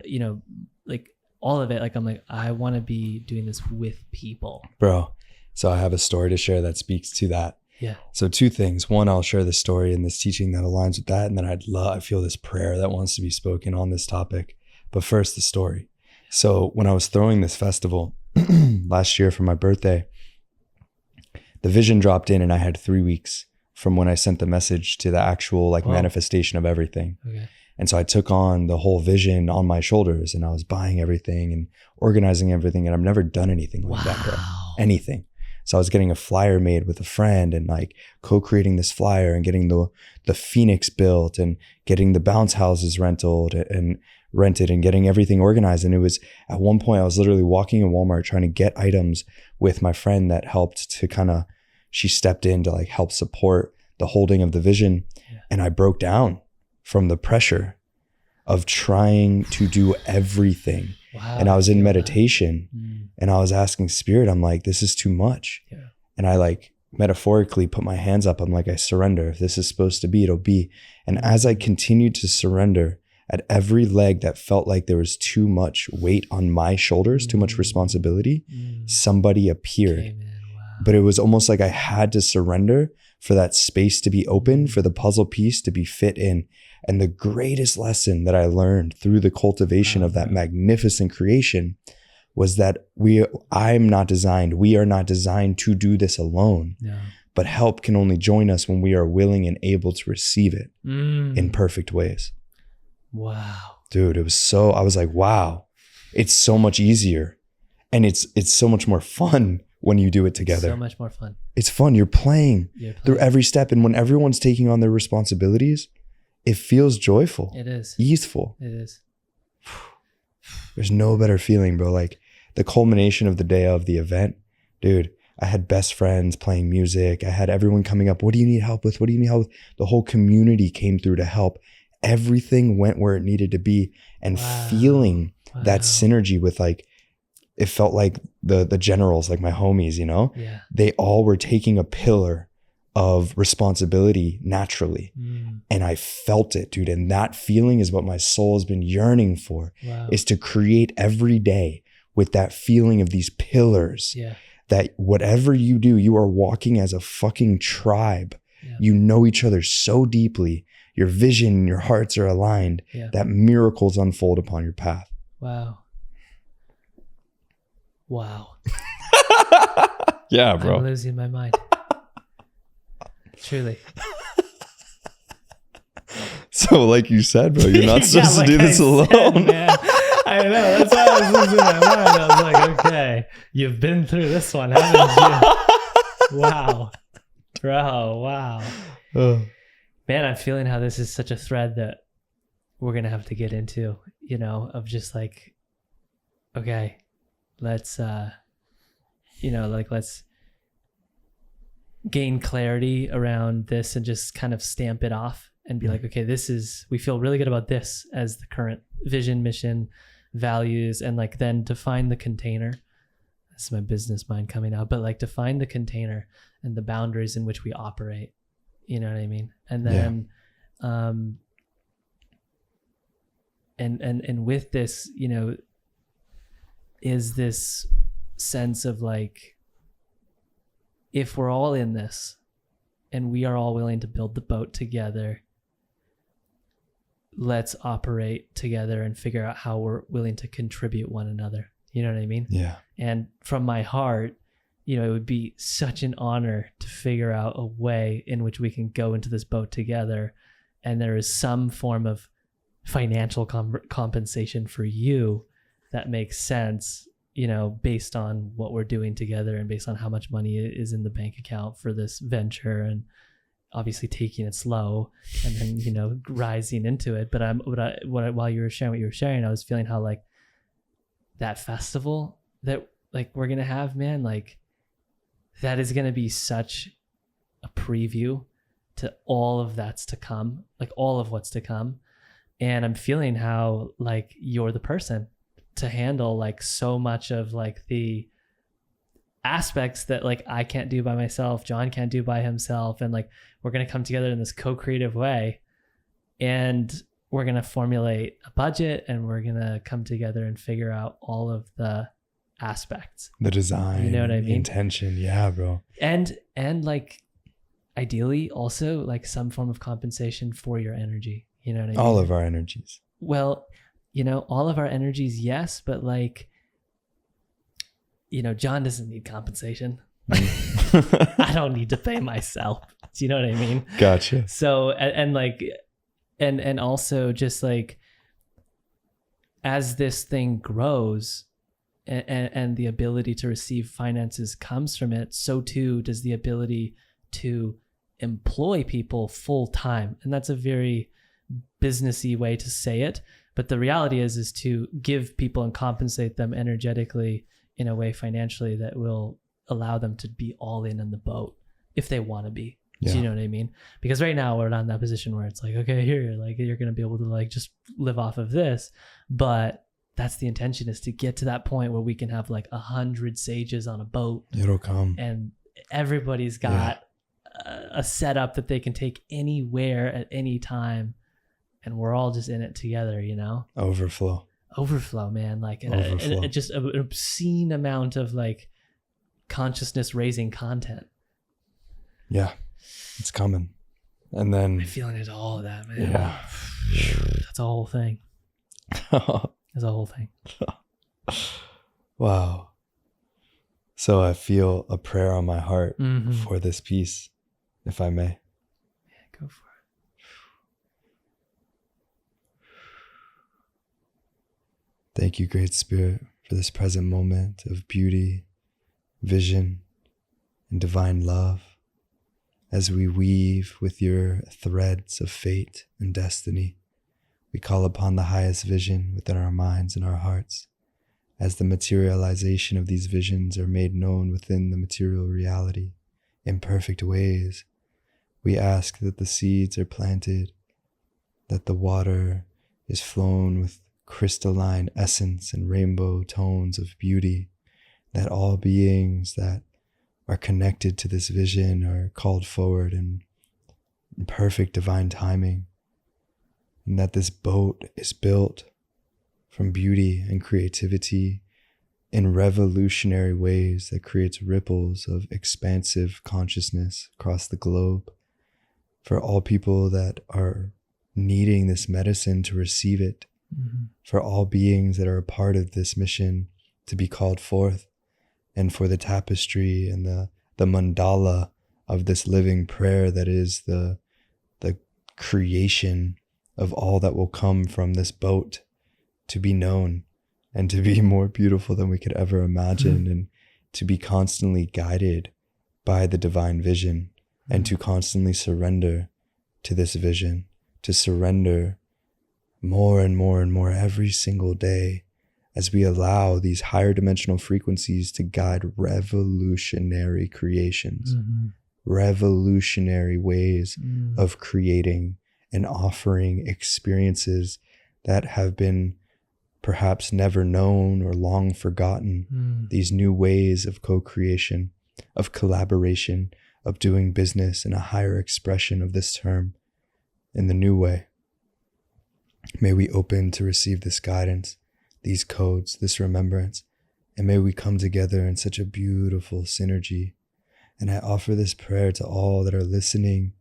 A: you know, like all of it. Like, I'm like, I want to be doing this with people.
B: Bro, so I have a story to share that speaks to that.
A: Yeah.
B: So two things. One, I'll share the story and this teaching that aligns with that. And then I feel this prayer that wants to be spoken on this topic. But first, the story. So when I was throwing this festival last year for my birthday, the vision dropped in and I had 3 weeks from when I sent the message to the actual like manifestation of everything.
A: Okay.
B: And so I took on the whole vision on my shoulders and I was buying everything and organizing everything. And I've never done anything like that, bro. Anything. So I was getting a flyer made with a friend and like co-creating this flyer and getting the Phoenix built and getting the bounce houses rented and getting everything organized. And it was at one point I was literally walking in Walmart trying to get items with my friend that helped to she stepped in to like help support the holding of the vision. Yeah. And I broke down from the pressure of trying to do everything. Wow, and I was in meditation and I was asking Spirit, I'm like, this is too much. Yeah. And I like metaphorically put my hands up. I'm like, I surrender. If this is supposed to be, it'll be. And as I continued to surrender at every leg that felt like there was too much weight on my shoulders, too much responsibility, somebody appeared. Okay, wow. But it was almost like I had to surrender for that space to be open, for the puzzle piece to be fit in. And the greatest lesson that I learned through the cultivation of that magnificent creation was that we are not designed to do this alone, but help can only join us when we are willing and able to receive it in perfect ways. Wow. Dude, I was like, wow, it's so much easier and it's so much more fun when you do it together.
A: So much more fun.
B: It's fun. You're playing through every step. And when everyone's taking on their responsibilities, it feels joyful.
A: It is.
B: Easeful.
A: It is.
B: There's no better feeling, bro. Like the culmination of the day of the event, dude, I had best friends playing music. I had everyone coming up. What do you need help with? What do you need help with? The whole community came through to help. Everything went where it needed to be. And feeling that synergy with like, it felt like the generals, like my homies, you know, they all were taking a pillar of responsibility naturally. And I felt it, dude. And that feeling is what my soul has been yearning for, is to create every day with that feeling of these pillars, that whatever you do, you are walking as a fucking tribe. You know each other so deeply. Your vision, your hearts are aligned, that miracles unfold upon your path.
A: Wow.
B: Yeah, bro.
A: I'm losing my mind. Truly.
B: So like you said, bro, you're not supposed to do this alone.
A: Man. I know. That's why I was losing my mind. I was like, okay, you've been through this one, haven't you? Wow. Bro, wow. Man, I'm feeling how this is such a thread that we're going to have to get into, you know, of just like, okay, let's, you know, like let's gain clarity around this and just kind of stamp it off and be like, okay, we feel really good about this as the current vision, mission, values, and like then define the container. This is my business mind coming out, but like define the container and the boundaries in which we operate. You know what I mean? And then, and with this, you know, is this sense of like, if we're all in this and we are all willing to build the boat together, let's operate together and figure out how we're willing to contribute one another. You know what I mean?
B: Yeah.
A: And from my heart, you know, it would be such an honor to figure out a way in which we can go into this boat together. And there is some form of financial compensation for you that makes sense, you know, based on what we're doing together and based on how much money is in the bank account for this venture, and obviously taking it slow and then, you know, rising into it. But while you were sharing what you were sharing, I was feeling how like that festival that like we're going to have, man, like that is going to be such a preview to all of that's to come, like all of what's to come. And I'm feeling how like you're the person to handle like so much of like the aspects that like I can't do by myself, John can't do by himself. And like, we're going to come together in this co-creative way, and we're going to formulate a budget, and we're going to come together and figure out all of the aspects,
B: the design,
A: you know what I mean?
B: Intention. Yeah, bro.
A: And like ideally also like some form of compensation for your energy, you know what I mean?
B: All of our energies.
A: Well, you know, all of our energies, yes, but like, you know, John doesn't need compensation. I don't need to pay myself. Do you know what I mean?
B: Gotcha.
A: So, and like, and also just like, as this thing grows and the ability to receive finances comes from it, so too does the ability to employ people full time. And that's a very businessy way to say it. But the reality is to give people and compensate them energetically in a way financially that will allow them to be all in on the boat if they want to be. Yeah. Do you know what I mean? Because right now we're not in that position where it's like, okay, here, like you're going to be able to like just live off of this. But that's the intention, is to get to that point where we can have like 100 sages on a boat.
B: It'll come.
A: And everybody's got a setup that they can take anywhere at any time. And we're all just in it together, you know? Overflow, man. Like just an obscene amount of like consciousness raising content.
B: Yeah, it's coming. And then
A: I'm feeling it, all of that, man.
B: Yeah.
A: That's a whole thing. That's a whole thing.
B: Wow. So I feel a prayer on my heart for this piece, if I may.
A: Yeah, go for it.
B: Thank you, Great Spirit, for this present moment of beauty, vision, and divine love, as we weave with your threads of fate and destiny. We call upon the highest vision within our minds and our hearts. As the materialization of these visions are made known within the material reality in perfect ways, we ask that the seeds are planted, that the water is flown with crystalline essence and rainbow tones of beauty, that all beings that are connected to this vision are called forward in perfect divine timing, and that this boat is built from beauty and creativity in revolutionary ways that creates ripples of expansive consciousness across the globe for all people that are needing this medicine to receive it. For all beings that are a part of this mission to be called forth and for the tapestry and the mandala of this living prayer that is the creation of all that will come from this boat to be known and to be more beautiful than we could ever imagine, and to be constantly guided by the divine vision, and to constantly surrender to this vision, to surrender more and more and more every single day as we allow these higher dimensional frequencies to guide revolutionary creations, revolutionary ways of creating and offering experiences that have been perhaps never known or long forgotten. These new ways of co-creation, of collaboration, of doing business in a higher expression of this term in the new way. May we open to receive this guidance, these codes, this remembrance, and may we come together in such a beautiful synergy. And I offer this prayer to all that are listening,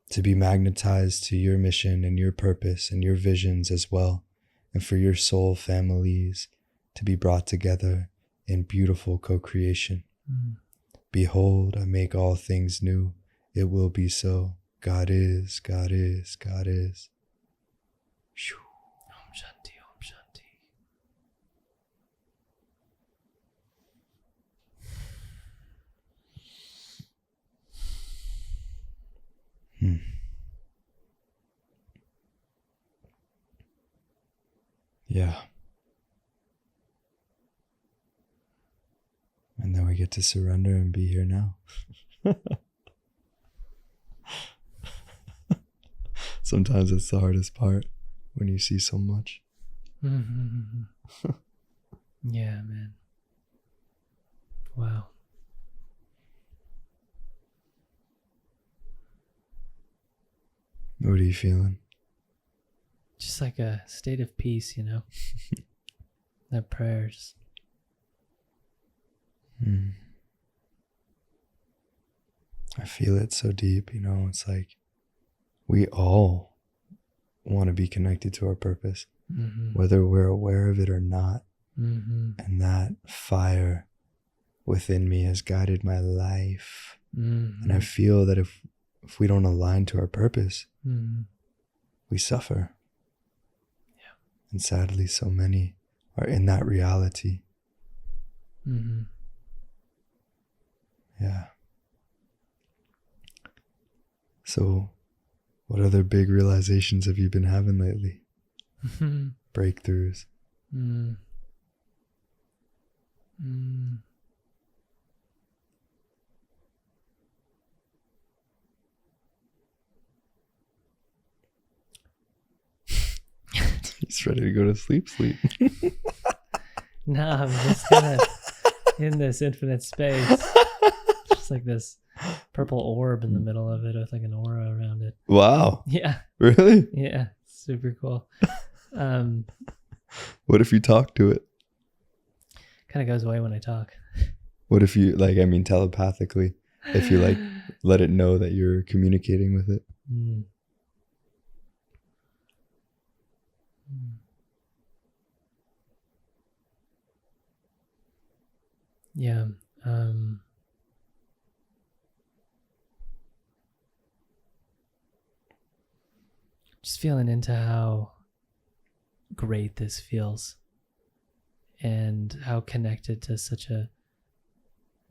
B: to be magnetized to your mission and your purpose and your visions as well, and for your soul families to be brought together in beautiful co-creation. Behold, I make all things new. It will be so. God is, God is, God is.
A: Om Shanti, Om Shanti.
B: Yeah. And then we get to surrender and be here now. Sometimes it's the hardest part when you see so much.
A: Yeah, man. Wow.
B: What are you feeling?
A: Just like a state of peace, you know? That prayers.
B: I feel it so deep, you know, it's like we all want to be connected to our purpose, whether we're aware of it or not. And that fire within me has guided my life. And I feel that if we don't align to our purpose, we suffer.
A: Yeah.
B: And sadly, so many are in that reality. Yeah. So, what other big realizations have you been having lately? Breakthroughs. He's ready to go to sleep.
A: No, I'm just kind of in this infinite space. Just like this purple orb in the middle of it with like an aura around it.
B: Wow.
A: Yeah.
B: Really?
A: Yeah. Super cool.
B: What if you talk to it?
A: Kind of goes away when I talk.
B: What if you, telepathically, if you, let it know that you're communicating with it?
A: Yeah. Just feeling into how great this feels and how connected to such a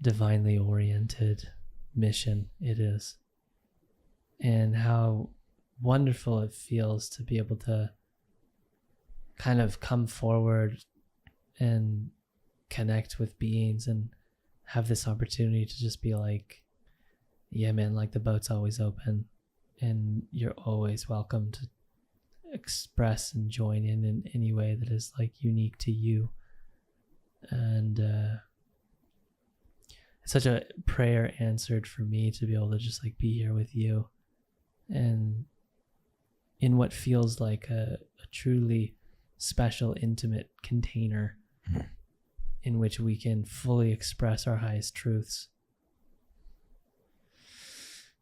A: divinely oriented mission it is, and how wonderful it feels to be able to kind of come forward and connect with beings and have this opportunity to just be like, yeah, man, like the boat's always open and you're always welcome to express and join in any way that is like unique to you. And it's such a prayer answered for me to be able to just like be here with you and in what feels like a truly special, intimate container in which we can fully express our highest truths.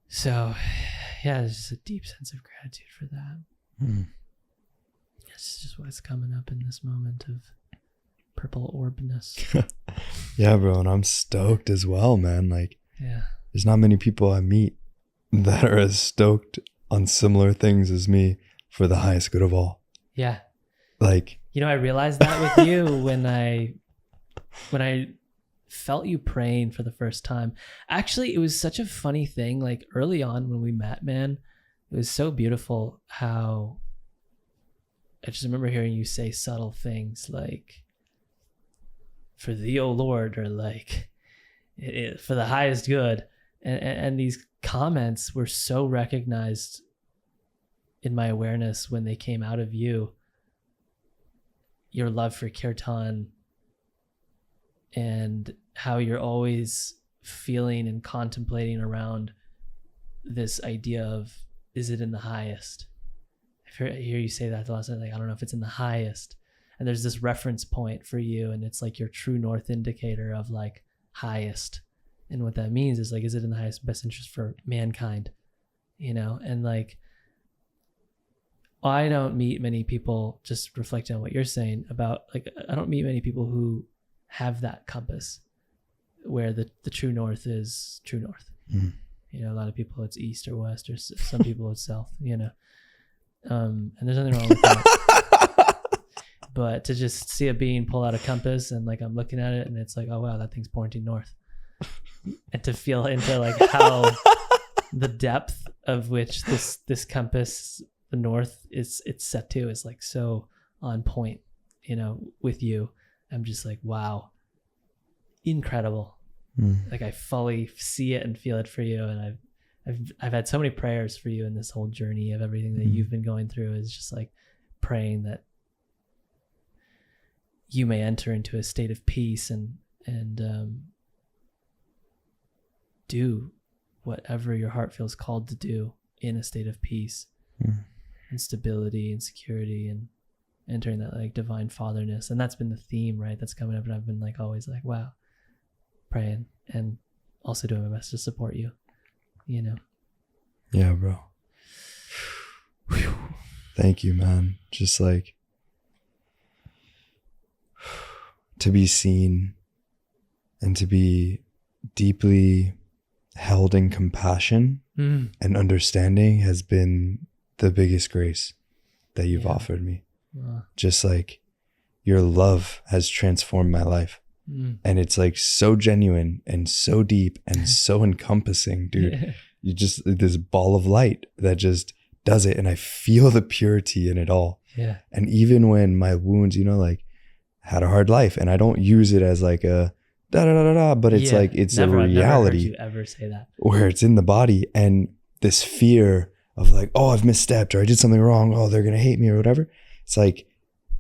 A: So, yeah, there's just a deep sense of gratitude for that. It's just what's coming up in this moment of purple orbness.
B: Yeah, bro. And I'm stoked as well, man. Like,
A: Yeah.
B: there's not many people I meet that are as stoked on similar things as me for the highest good of all.
A: Yeah.
B: Like,
A: You know, I realized that with you when I felt you praying for the first time. Actually, it was such a funny thing. Like early on when we met, man, it was so beautiful how I just remember hearing you say subtle things like, for thee, O Lord, or like, for the highest good. And these comments were so recognized in my awareness when they came out of you. Your love for kirtan and how you're always feeling and contemplating around this idea of, is it in the highest? I hear you say that the last night, like, I don't know if it's in the highest. And there's this reference point for you, and it's like your true north indicator of like highest. And what that means is like, is it in the highest best interest for mankind? You know, and like, I don't meet many people, just reflecting on what you're saying about, like, I don't meet many people who have that compass where the true north is true north.
B: mm.
A: You know, a lot of people it's east or west, or some people it's south, you know. And there's nothing wrong with that. But to just see a being pull out a compass and like I'm looking at it and it's like, oh wow, that thing's pointing north. And to feel into like how the depth of which this compass, the north, it's set to is like so on point, you know, with you. I'm just like, wow, incredible. Like I fully see it and feel it for you. And I've had so many prayers for you in this whole journey of everything that you've been going through, is just like praying that you may enter into a state of peace and do whatever your heart feels called to do in a state of peace and stability and security, and entering that like divine fatherness. And that's been the theme, right? That's coming up. And I've been like, always like, wow, praying and also doing my best to support you, you know?
B: Yeah, bro. Thank you, man. Just like to be seen and to be deeply held in compassion and understanding has been the biggest grace that you've offered me. Just like your love has transformed my life. And it's like so genuine and so deep and so encompassing, dude. You just, this ball of light that just does it. And I feel the purity in it all.
A: Yeah.
B: And even when my wounds, you know, like had a hard life, and I don't use it as like a da da da da da, but it's like, it's
A: never,
B: a reality.
A: I've never heard you ever say that.
B: Where it's in the body, and this fear of like, oh, I've misstepped or I did something wrong. Oh, they're going to hate me or whatever. It's like,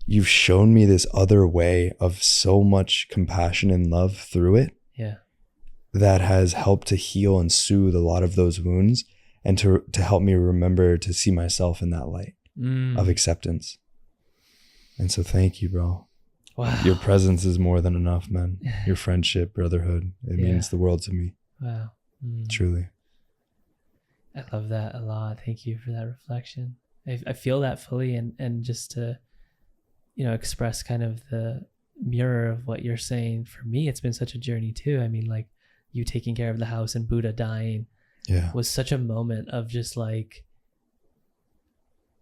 B: you've shown me this other way of so much compassion and love through it.
A: Yeah.
B: That has helped to heal and soothe a lot of those wounds, and to help me remember to see myself in that light of acceptance. And so thank you, bro.
A: Wow.
B: Your presence is more than enough, man. Your friendship, brotherhood, it means the world to me.
A: Wow.
B: Truly.
A: I love that a lot. Thank you for that reflection. I feel that fully, and just to, you know, express kind of the mirror of what you're saying. For me, it's been such a journey too. I mean, like you taking care of the house and Buddha dying was such a moment of just like,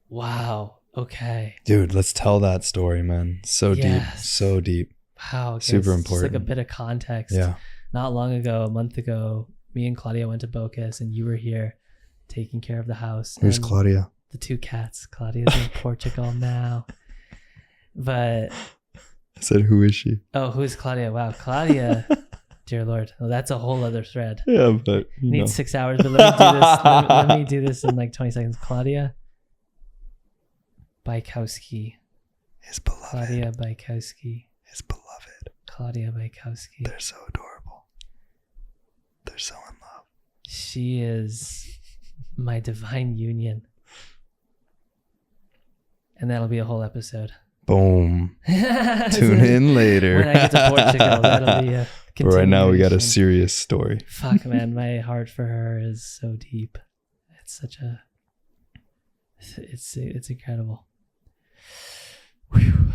A: wow, okay.
B: Dude, let's tell that story, man. So deep, so deep.
A: Wow.
B: Super important.
A: Just like a bit of context.
B: Yeah.
A: Not long ago, a month ago, me and Claudia went to Bocas and you were here taking care of the house.
B: Who's Claudia?
A: The two cats. Claudia's in Portugal now. But
B: I said, who is she?
A: Oh, who is Claudia? Wow, Claudia. Dear Lord. Well, that's a whole other thread.
B: Yeah, but you
A: need
B: know.
A: 6 hours, but let me do this. let me do this in like 20 seconds. Claudia Bykowski.
B: His beloved.
A: Claudia Bykowski.
B: His beloved.
A: Claudia Bykowski.
B: They're so adorable. They're so in love.
A: She is my divine union. And that'll be a whole episode.
B: Boom. Tune in later.
A: When I get to Portugal, that'll be a continuation.
B: But right now we got a serious story.
A: Fuck, man. My heart for her is so deep. It's such a... It's incredible. Whew.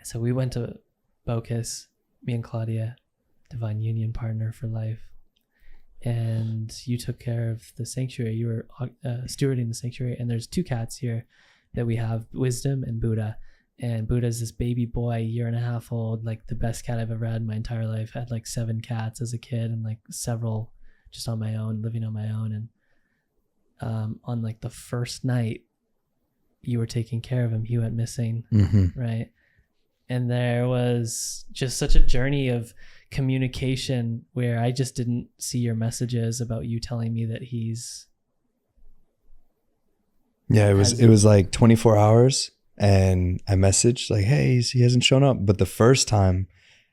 A: So we went to Bocas me and Claudia, divine union partner for life. And you took care of the sanctuary. You were stewarding the sanctuary. And there's 2 cats here that we have, Wisdom and Buddha. And Buddha's this baby boy, 1.5 years old, like the best cat I've ever had in my entire life. I had like 7 cats as a kid and like several just on my own, living on my own. And on like the first night you were taking care of him, he went missing, right? And there was just such a journey of communication where I just didn't see your messages about you telling me that he's...
B: Yeah, it was like 24 hours and I messaged like, hey, he hasn't shown up. But the first time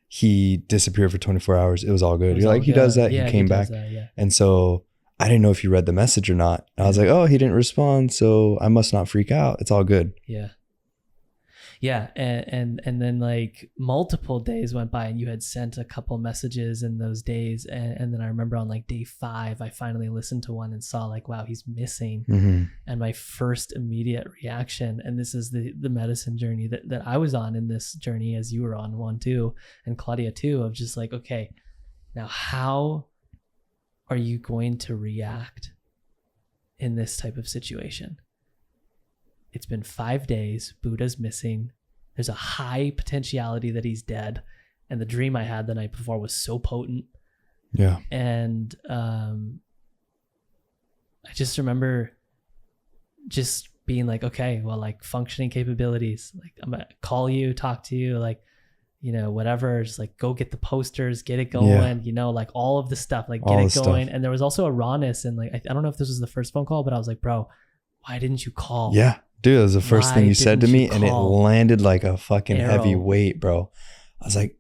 B: he disappeared for 24 hours, it was all good. You're like, he does that. Yeah, he came back. That, yeah. And so I didn't know if you read the message or not. And I was like, oh, he didn't respond, so I must not freak out. It's all good.
A: Yeah. Yeah. And then like multiple days went by and you had sent a couple messages in those days. And then I remember on like day 5, I finally listened to one and saw like, wow, he's missing. And my first immediate reaction, and this is the medicine journey that I was on in this journey, as you were on one too, and Claudia too, of just like, okay, now how are you going to react in this type of situation? It's been 5 days. Buddha's missing. There's a high potentiality that he's dead. And the dream I had the night before was so potent.
B: Yeah.
A: And I just remember just being like, okay, well, like functioning capabilities. Like I'm going to call you, talk to you, like, you know, whatever, just like go get the posters, get it going, you know, like all of the stuff, like get it going. And there was also a rawness. And like, I don't know if this was the first phone call, but I was like, bro, why didn't you call?
B: Yeah. Dude, that was the first thing you said to me, and it landed like a fucking heavy weight, bro. I was like,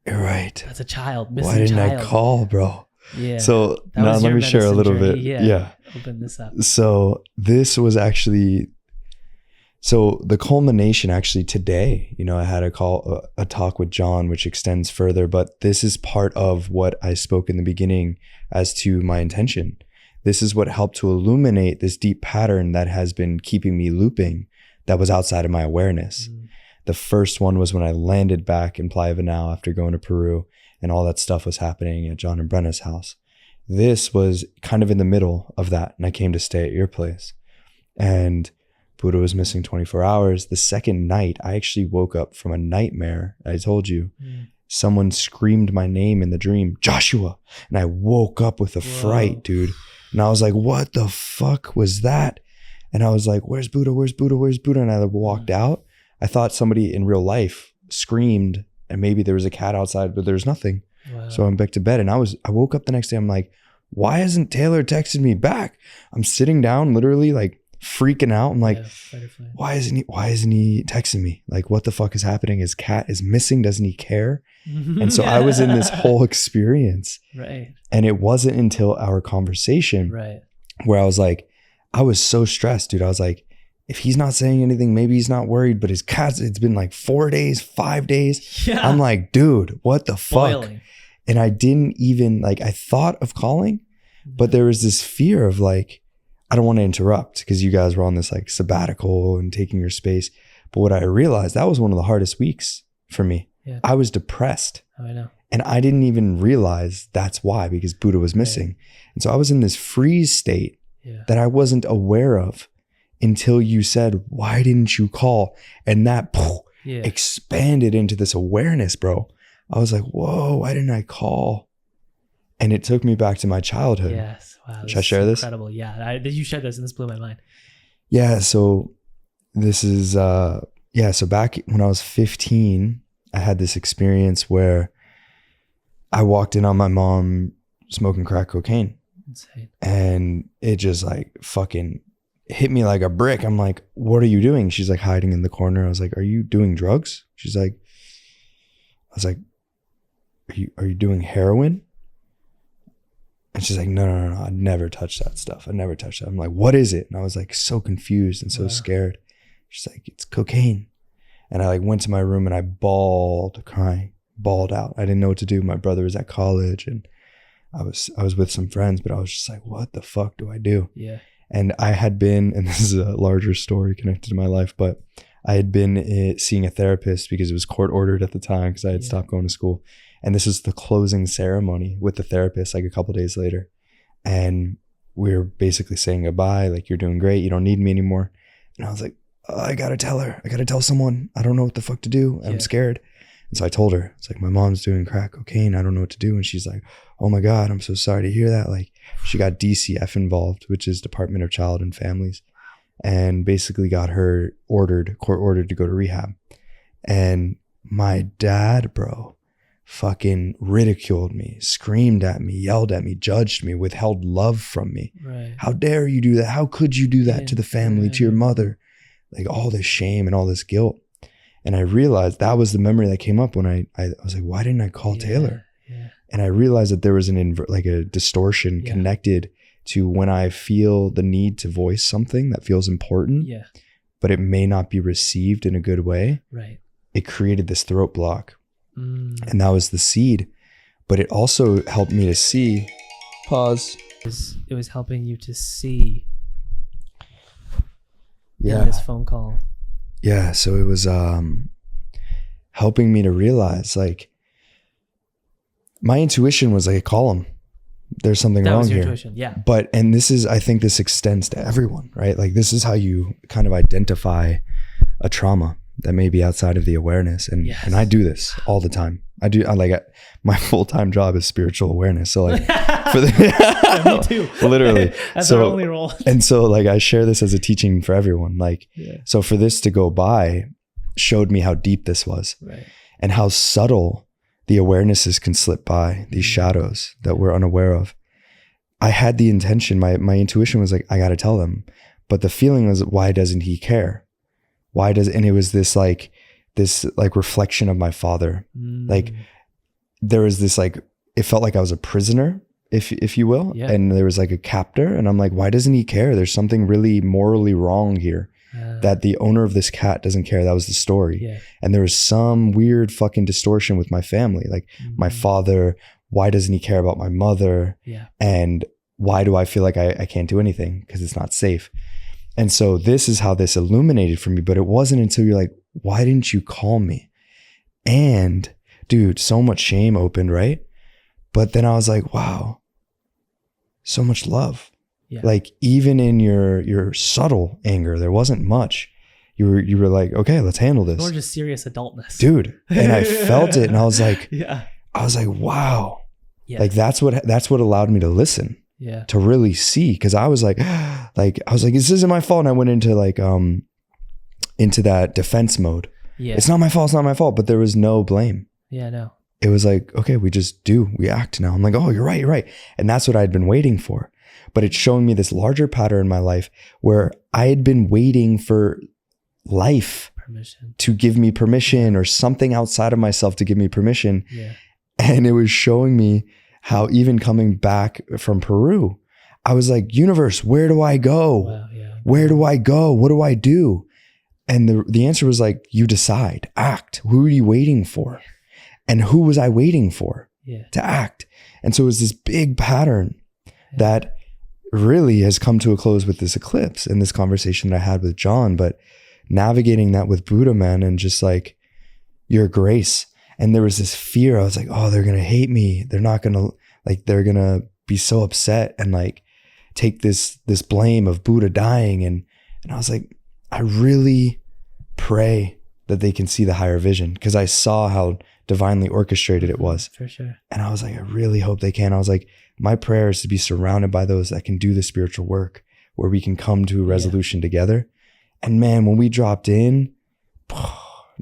B: you're right.
A: That's a child.
B: Why didn't I call, bro?
A: Yeah.
B: So now let me share a little bit. Yeah.
A: Open this up.
B: So this was actually, so the culmination actually today, you know, I had a talk with John, which extends further, but this is part of what I spoke in the beginning as to my intention. This is what helped to illuminate this deep pattern that has been keeping me looping that was outside of my awareness. The first one was when I landed back in Playa Vinal after going to Peru and all that stuff was happening at John and Brenna's house. This was kind of in the middle of that. And I came to stay at your place and Buddha was missing 24 hours. The second night, I actually woke up from a nightmare. I told you, someone screamed my name in the dream, Joshua. And I woke up with a fright, dude. And I was like, what the fuck was that? And I was like, where's Buddha? Where's Buddha? Where's Buddha? And I walked out. I thought somebody in real life screamed and maybe there was a cat outside, but there's nothing. Wow. So I'm back to bed. And I woke up the next day. I'm like, why hasn't Taylor texted me back? I'm sitting down, literally like freaking out. I'm like, why isn't he texting me? Like, what the fuck is happening? His cat is missing. Doesn't he care? And so I was in this whole experience.
A: Right.
B: And it wasn't until our conversation where I was like, I was so stressed, dude. I was like, if he's not saying anything, maybe he's not worried, but his cat's, it's been like 4 days, 5 days. Yeah. I'm like, dude, what the fuck? Boiling. And I didn't even like, I thought of calling, but there was this fear of like, I don't want to interrupt because you guys were on this like sabbatical and taking your space. But what I realized, that was one of the hardest weeks for me. Yeah. I was depressed.
A: Oh, I know.
B: And I didn't even realize that's why, because Buddha was missing. Right. And so I was in this freeze state that I wasn't aware of until you said, why didn't you call? And that expanded into this awareness, bro. I was like, whoa, why didn't I call? And it took me back to my childhood.
A: Yes. Wow.
B: Should I share this?
A: Incredible. Yeah. You shared this and this blew my mind.
B: Yeah. So this is, so back when I was 15, I had this experience where I walked in on my mom smoking crack cocaine. Insane. And it just like fucking hit me like a brick. I'm like, what are you doing? She's like hiding in the corner. I was like, are you doing drugs? She's like, I was like, are you doing heroin? And she's like, no, I'd never touched that stuff. I never touched that. I'm like, what is it? And I was like so confused and so scared. She's like, it's cocaine. And I like went to my room and I bawled out. I didn't know what to do. My brother was at college and I was with some friends, but I was just like, what the fuck do I do?
A: Yeah.
B: And I had been, and this is a larger story connected to my life, but I had been seeing a therapist because it was court ordered at the time because I had stopped going to school. And this was the closing ceremony with the therapist like a couple days later. And we were basically saying goodbye, like, you're doing great, you don't need me anymore. And I was like, I gotta tell her, I gotta tell someone, I don't know what the fuck to do, I'm scared. And so I told her, it's like, my mom's doing crack cocaine, I don't know what to do. And she's like, oh my God, I'm so sorry to hear that. Like, she got DCF involved, which is Department of Child and Families, and basically got her court ordered to go to rehab. And my dad, bro, fucking ridiculed me, screamed at me, yelled at me, judged me, withheld love from me.
A: Right.
B: How dare you do that? How could you do that to the family, to your mother? Like, all this shame and all this guilt. And I realized that was the memory that came up when I was like, why didn't I call Taylor?
A: Yeah.
B: And I realized that there was a distortion connected to when I feel the need to voice something that feels important, but it may not be received in a good way.
A: Right.
B: It created this throat block. And that was the seed. But it also helped me to see. Pause.
A: It was helping you to see in this phone call.
B: Yeah. So it was helping me to realize, like, my intuition was like, call him. There's something
A: that
B: wrong
A: was your
B: here.
A: Intuition. Yeah.
B: But, and this is, I think this extends to everyone, right? Like, this is how you kind of identify a trauma that may be outside of the awareness. And I do this all the time. My full-time job is spiritual awareness. So like for
A: me too.
B: Literally.
A: That's our only role.
B: And so like, I share this as a teaching for everyone. Like, so for this to go by showed me how deep this was,
A: right,
B: and how subtle the awarenesses can slip by, these shadows that we're unaware of. I had the intention, my intuition was like, I got to tell them. But the feeling was, why doesn't he care? And it was this reflection of my father. Like, there was this, like, it felt like I was a prisoner, if you will. Yeah. And there was like a captor, and I'm like, why doesn't he care? There's something really morally wrong here, that the owner of this cat doesn't care. That was the story. Yeah. And there was some weird fucking distortion with my family. Like, my father, why doesn't he care about my mother? Yeah. And why do I feel like I can't do anything? Because it's not safe. And so this is how this illuminated for me. But it wasn't until you're like, why didn't you call me? And dude, so much shame opened, right? But then I was like, wow, so much love. Yeah. Like, even in your subtle anger, there wasn't much. You were like, okay, let's handle this.
A: Or just serious adultness.
B: Dude. And I felt it, and I was like, wow. Yeah. Like, that's what allowed me to listen. Yeah. To really see. Cause I was like, this isn't my fault. And I went into into that defense mode. Yeah. It's not my fault. But there was no blame. Yeah, no. It was like, okay, we act now. I'm like, oh, you're right. And that's what I'd been waiting for. But it's showing me this larger pattern in my life where I had been waiting for life to give me permission, or something outside of myself to give me permission. Yeah. And it was showing me how, even coming back from Peru, I was like, universe, where do I go? Wow, yeah. Where do I go? What do I do? And the answer was like, you decide, act. Who are you waiting for? And who was I waiting for to act? And so it was this big pattern that really has come to a close with this eclipse and this conversation that I had with John, but navigating that with Buddha, man, and just like, your grace. And there was this fear. I was like, oh, they're going to hate me. They're not going to, like, they're going to be so upset and like take this blame of Buddha dying. And I was like, I really pray that they can see the higher vision, because I saw how divinely orchestrated it was. For sure. And I was like, I really hope they can. I was like, my prayer is to be surrounded by those that can do the spiritual work, where we can come to a resolution together. And man, when we dropped in,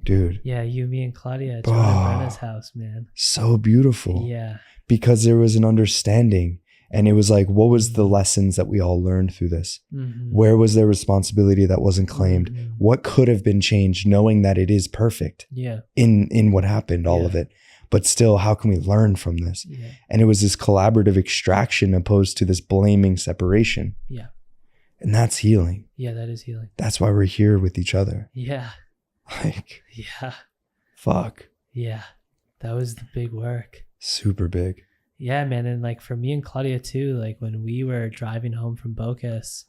B: dude. Yeah, you, me, and Claudia at John and Brenna's house, man. So beautiful. Yeah. Because there was an understanding, and it was like, what was the lessons that we all learned through this? Mm-hmm. Where was there responsibility that wasn't claimed? Mm-hmm. What could have been changed, knowing that it is perfect in what happened, all of it. But still, how can we learn from this? Yeah. And it was this collaborative extraction opposed to this blaming separation. Yeah. And that's healing. Yeah, that is healing. That's why we're here with each other. Yeah. Like, yeah. Fuck. Yeah. That was the big work. Super big. Yeah, man. And like for me and Claudia too, like when we were driving home from Bocas,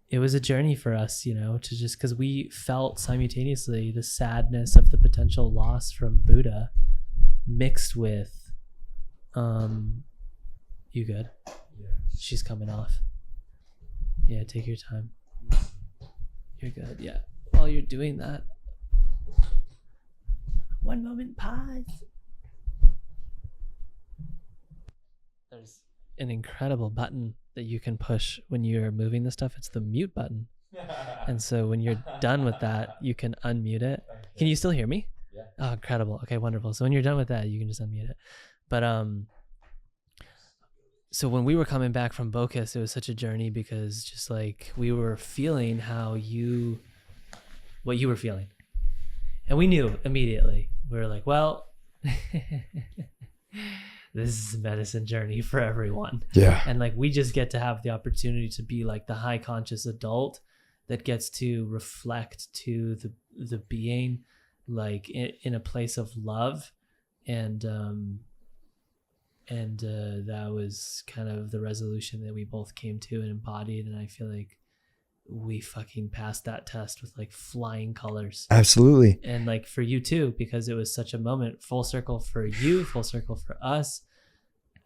A: it was a journey for us, to just, because we felt simultaneously the sadness of the potential loss from Buddha mixed with, you good?
C: Yeah.
A: She's coming off. Yeah, take your time. You're good. Yeah. While you're doing that, 1 moment pause. There's an incredible button that you can push when you're moving the stuff. It's the mute button. And so when you're done with that, you can unmute it. Can you still hear me?
C: Yeah.
A: Oh, incredible. Okay, wonderful. So when you're done with that, you can just unmute it. But so when we were coming back from Bocas, it was such a journey because just like we were feeling what you were feeling. And we knew immediately. We were like, well, this is a medicine journey for everyone.
B: Yeah.
A: And like we just get to have the opportunity to be like the high conscious adult that gets to reflect to the being like in a place of love. And that was kind of the resolution that we both came to and embodied. And I feel like we fucking passed that test with like flying colors.
B: Absolutely.
A: And like for you too, because it was such a moment, full circle for you, full circle for us.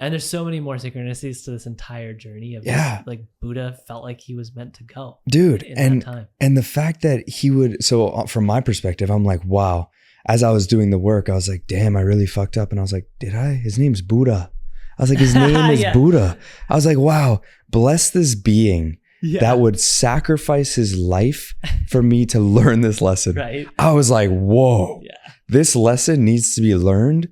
A: And there's so many more synchronicities to this entire journey of
B: Yeah.
A: like Buddha felt like he was meant to go.
B: Dude.
A: In that time.
B: And the fact that he would, so from my perspective, I'm like, wow. As I was doing the work, I was like, damn, I really fucked up. And I was like, did I? His name's Buddha. I was like, his name is
A: Yeah.
B: Buddha. I was like, wow, bless this being that would sacrifice his life for me to learn this lesson.
A: Right.
B: I was like, whoa,
A: Yeah.
B: this lesson needs to be learned,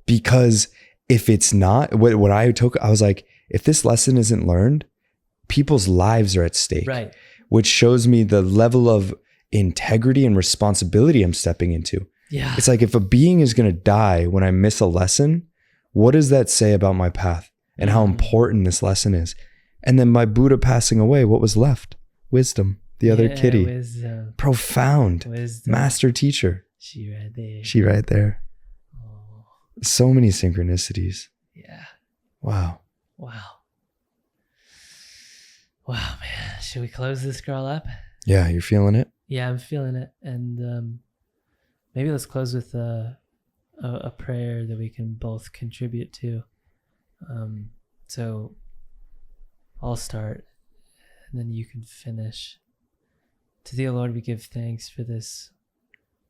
B: because if it's not, what I took, I was like, if this lesson isn't learned, people's lives are at stake.
A: Right.
B: Which shows me the level of integrity and responsibility I'm stepping into.
A: Yeah.
B: It's like, if a being is going to die when I miss a lesson, what does that say about my path and how important this lesson is? And then by Buddha passing away, what was left? Wisdom, the other kitty.
A: Wisdom.
B: Profound.
A: Wisdom.
B: Master teacher.
A: She right there.
B: She right there.
A: Oh,
B: So many synchronicities.
A: yeah.
B: Wow.
A: Wow. Wow, man. Should we close this girl up?
B: Yeah, you're feeling it?
A: Yeah, I'm feeling it. And maybe let's close with a prayer that we can both contribute to. So I'll start and then you can finish. To thee, O Lord, we give thanks for this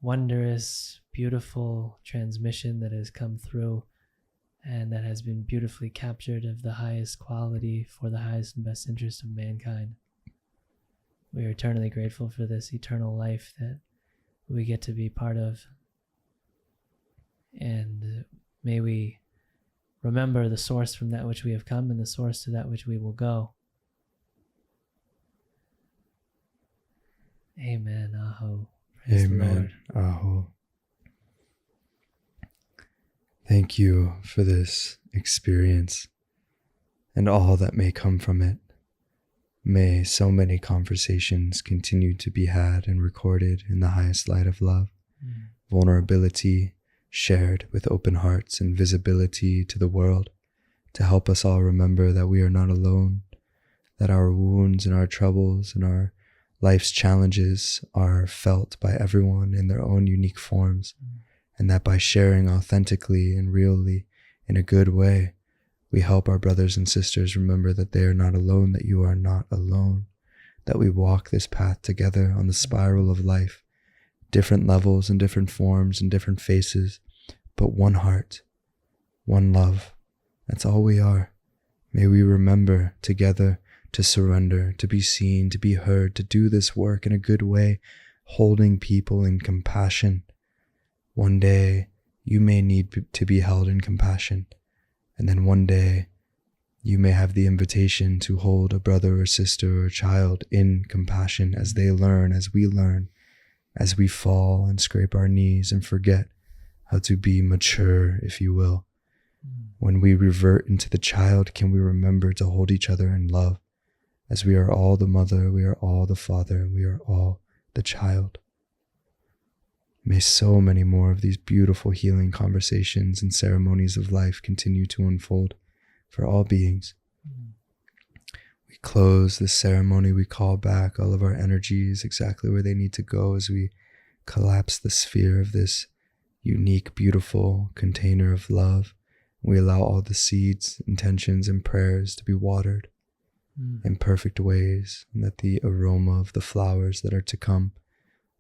A: wondrous, beautiful transmission that has come through and that has been beautifully captured of the highest quality for the highest and best interest of mankind. We are eternally grateful for this eternal life that we get to be part of. And may we remember the source from that which we have come and the source to that which we will go. Amen. Aho. Praise the
B: Amen.
A: Lord.
B: Aho. Thank you for this experience and all that may come from it. May so many conversations continue to be had and recorded in the highest light of love, vulnerability shared with open hearts and visibility to the world, to help us all remember that we are not alone, that our wounds and our troubles and our life's challenges are felt by everyone in their own unique forms, and that by sharing authentically and really in a good way, we help our brothers and sisters remember that they are not alone, that you are not alone, that we walk this path together on the spiral of life, different levels and different forms and different faces, but one heart, one love. That's all we are. May we remember together to surrender, to be seen, to be heard, to do this work in a good way, holding people in compassion. One day you may need to be held in compassion. And then one day, you may have the invitation to hold a brother or sister or child in compassion as they learn, as we fall and scrape our knees and forget how to be mature, if you will. When we revert into the child, can we remember to hold each other in love, as we are all the mother, we are all the father, and we are all the child. May so many more of these beautiful healing conversations and ceremonies of life continue to unfold for all beings. We close this ceremony. We call back all of our energies exactly where they need to go as we collapse the sphere of this unique, beautiful container of love. We allow all the seeds, intentions, and prayers to be watered in perfect ways, and that the aroma of the flowers that are to come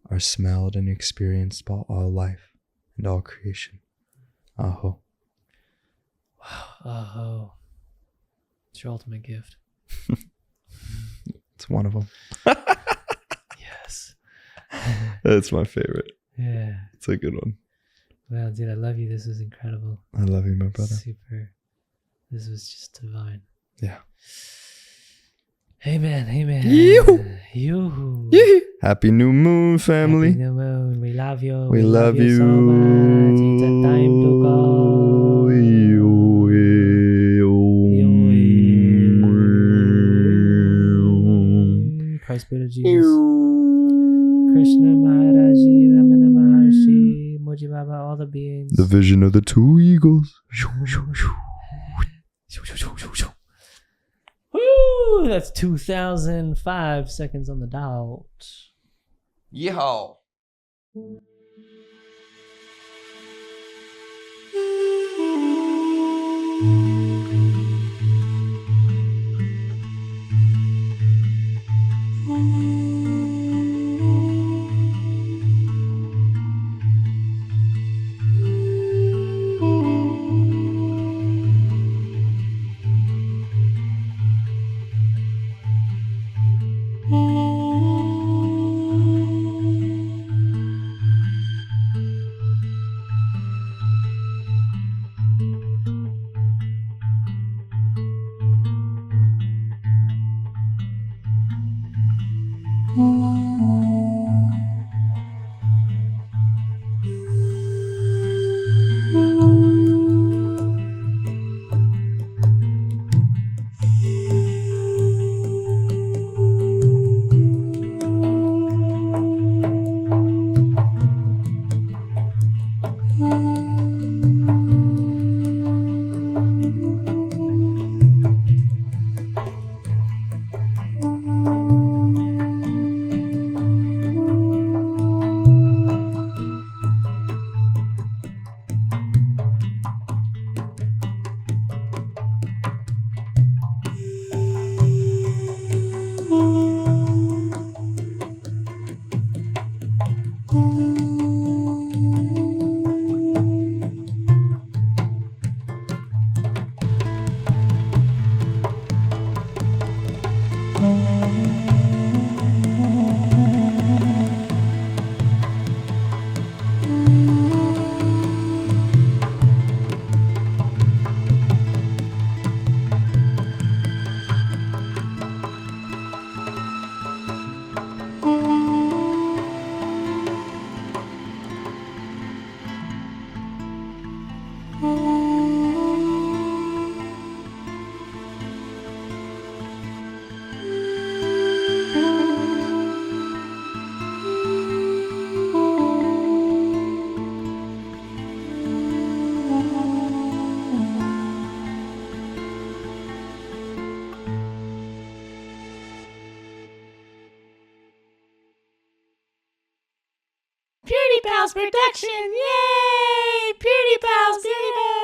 B: are smelled and experienced by all life and all creation. Aho.
A: Wow. Aho. It's your ultimate gift.
B: It's one of them.
A: Yes.
B: That's my favorite.
A: Yeah.
B: It's a good one.
A: Well, dude, I love you. This was incredible.
B: I love you, my brother.
A: Super. This was just divine.
B: Yeah.
A: Amen. Amen.
B: Yoo-hoo.
A: Yoo-hoo.
B: Yee. Happy new moon, family.
A: Happy new moon. We love you.
B: We love you
A: so much. It's a time to go. Christ, Buddha, Jesus. Krishna, Maharaji, Ramana Maharshi, Moji Baba, all the beings.
B: The vision of the two eagles.
A: Woo! That's 2005 seconds on the dot.
B: Yeehaw.
A: Purity Pals production! Yay! Purity Pals! Purity Pals!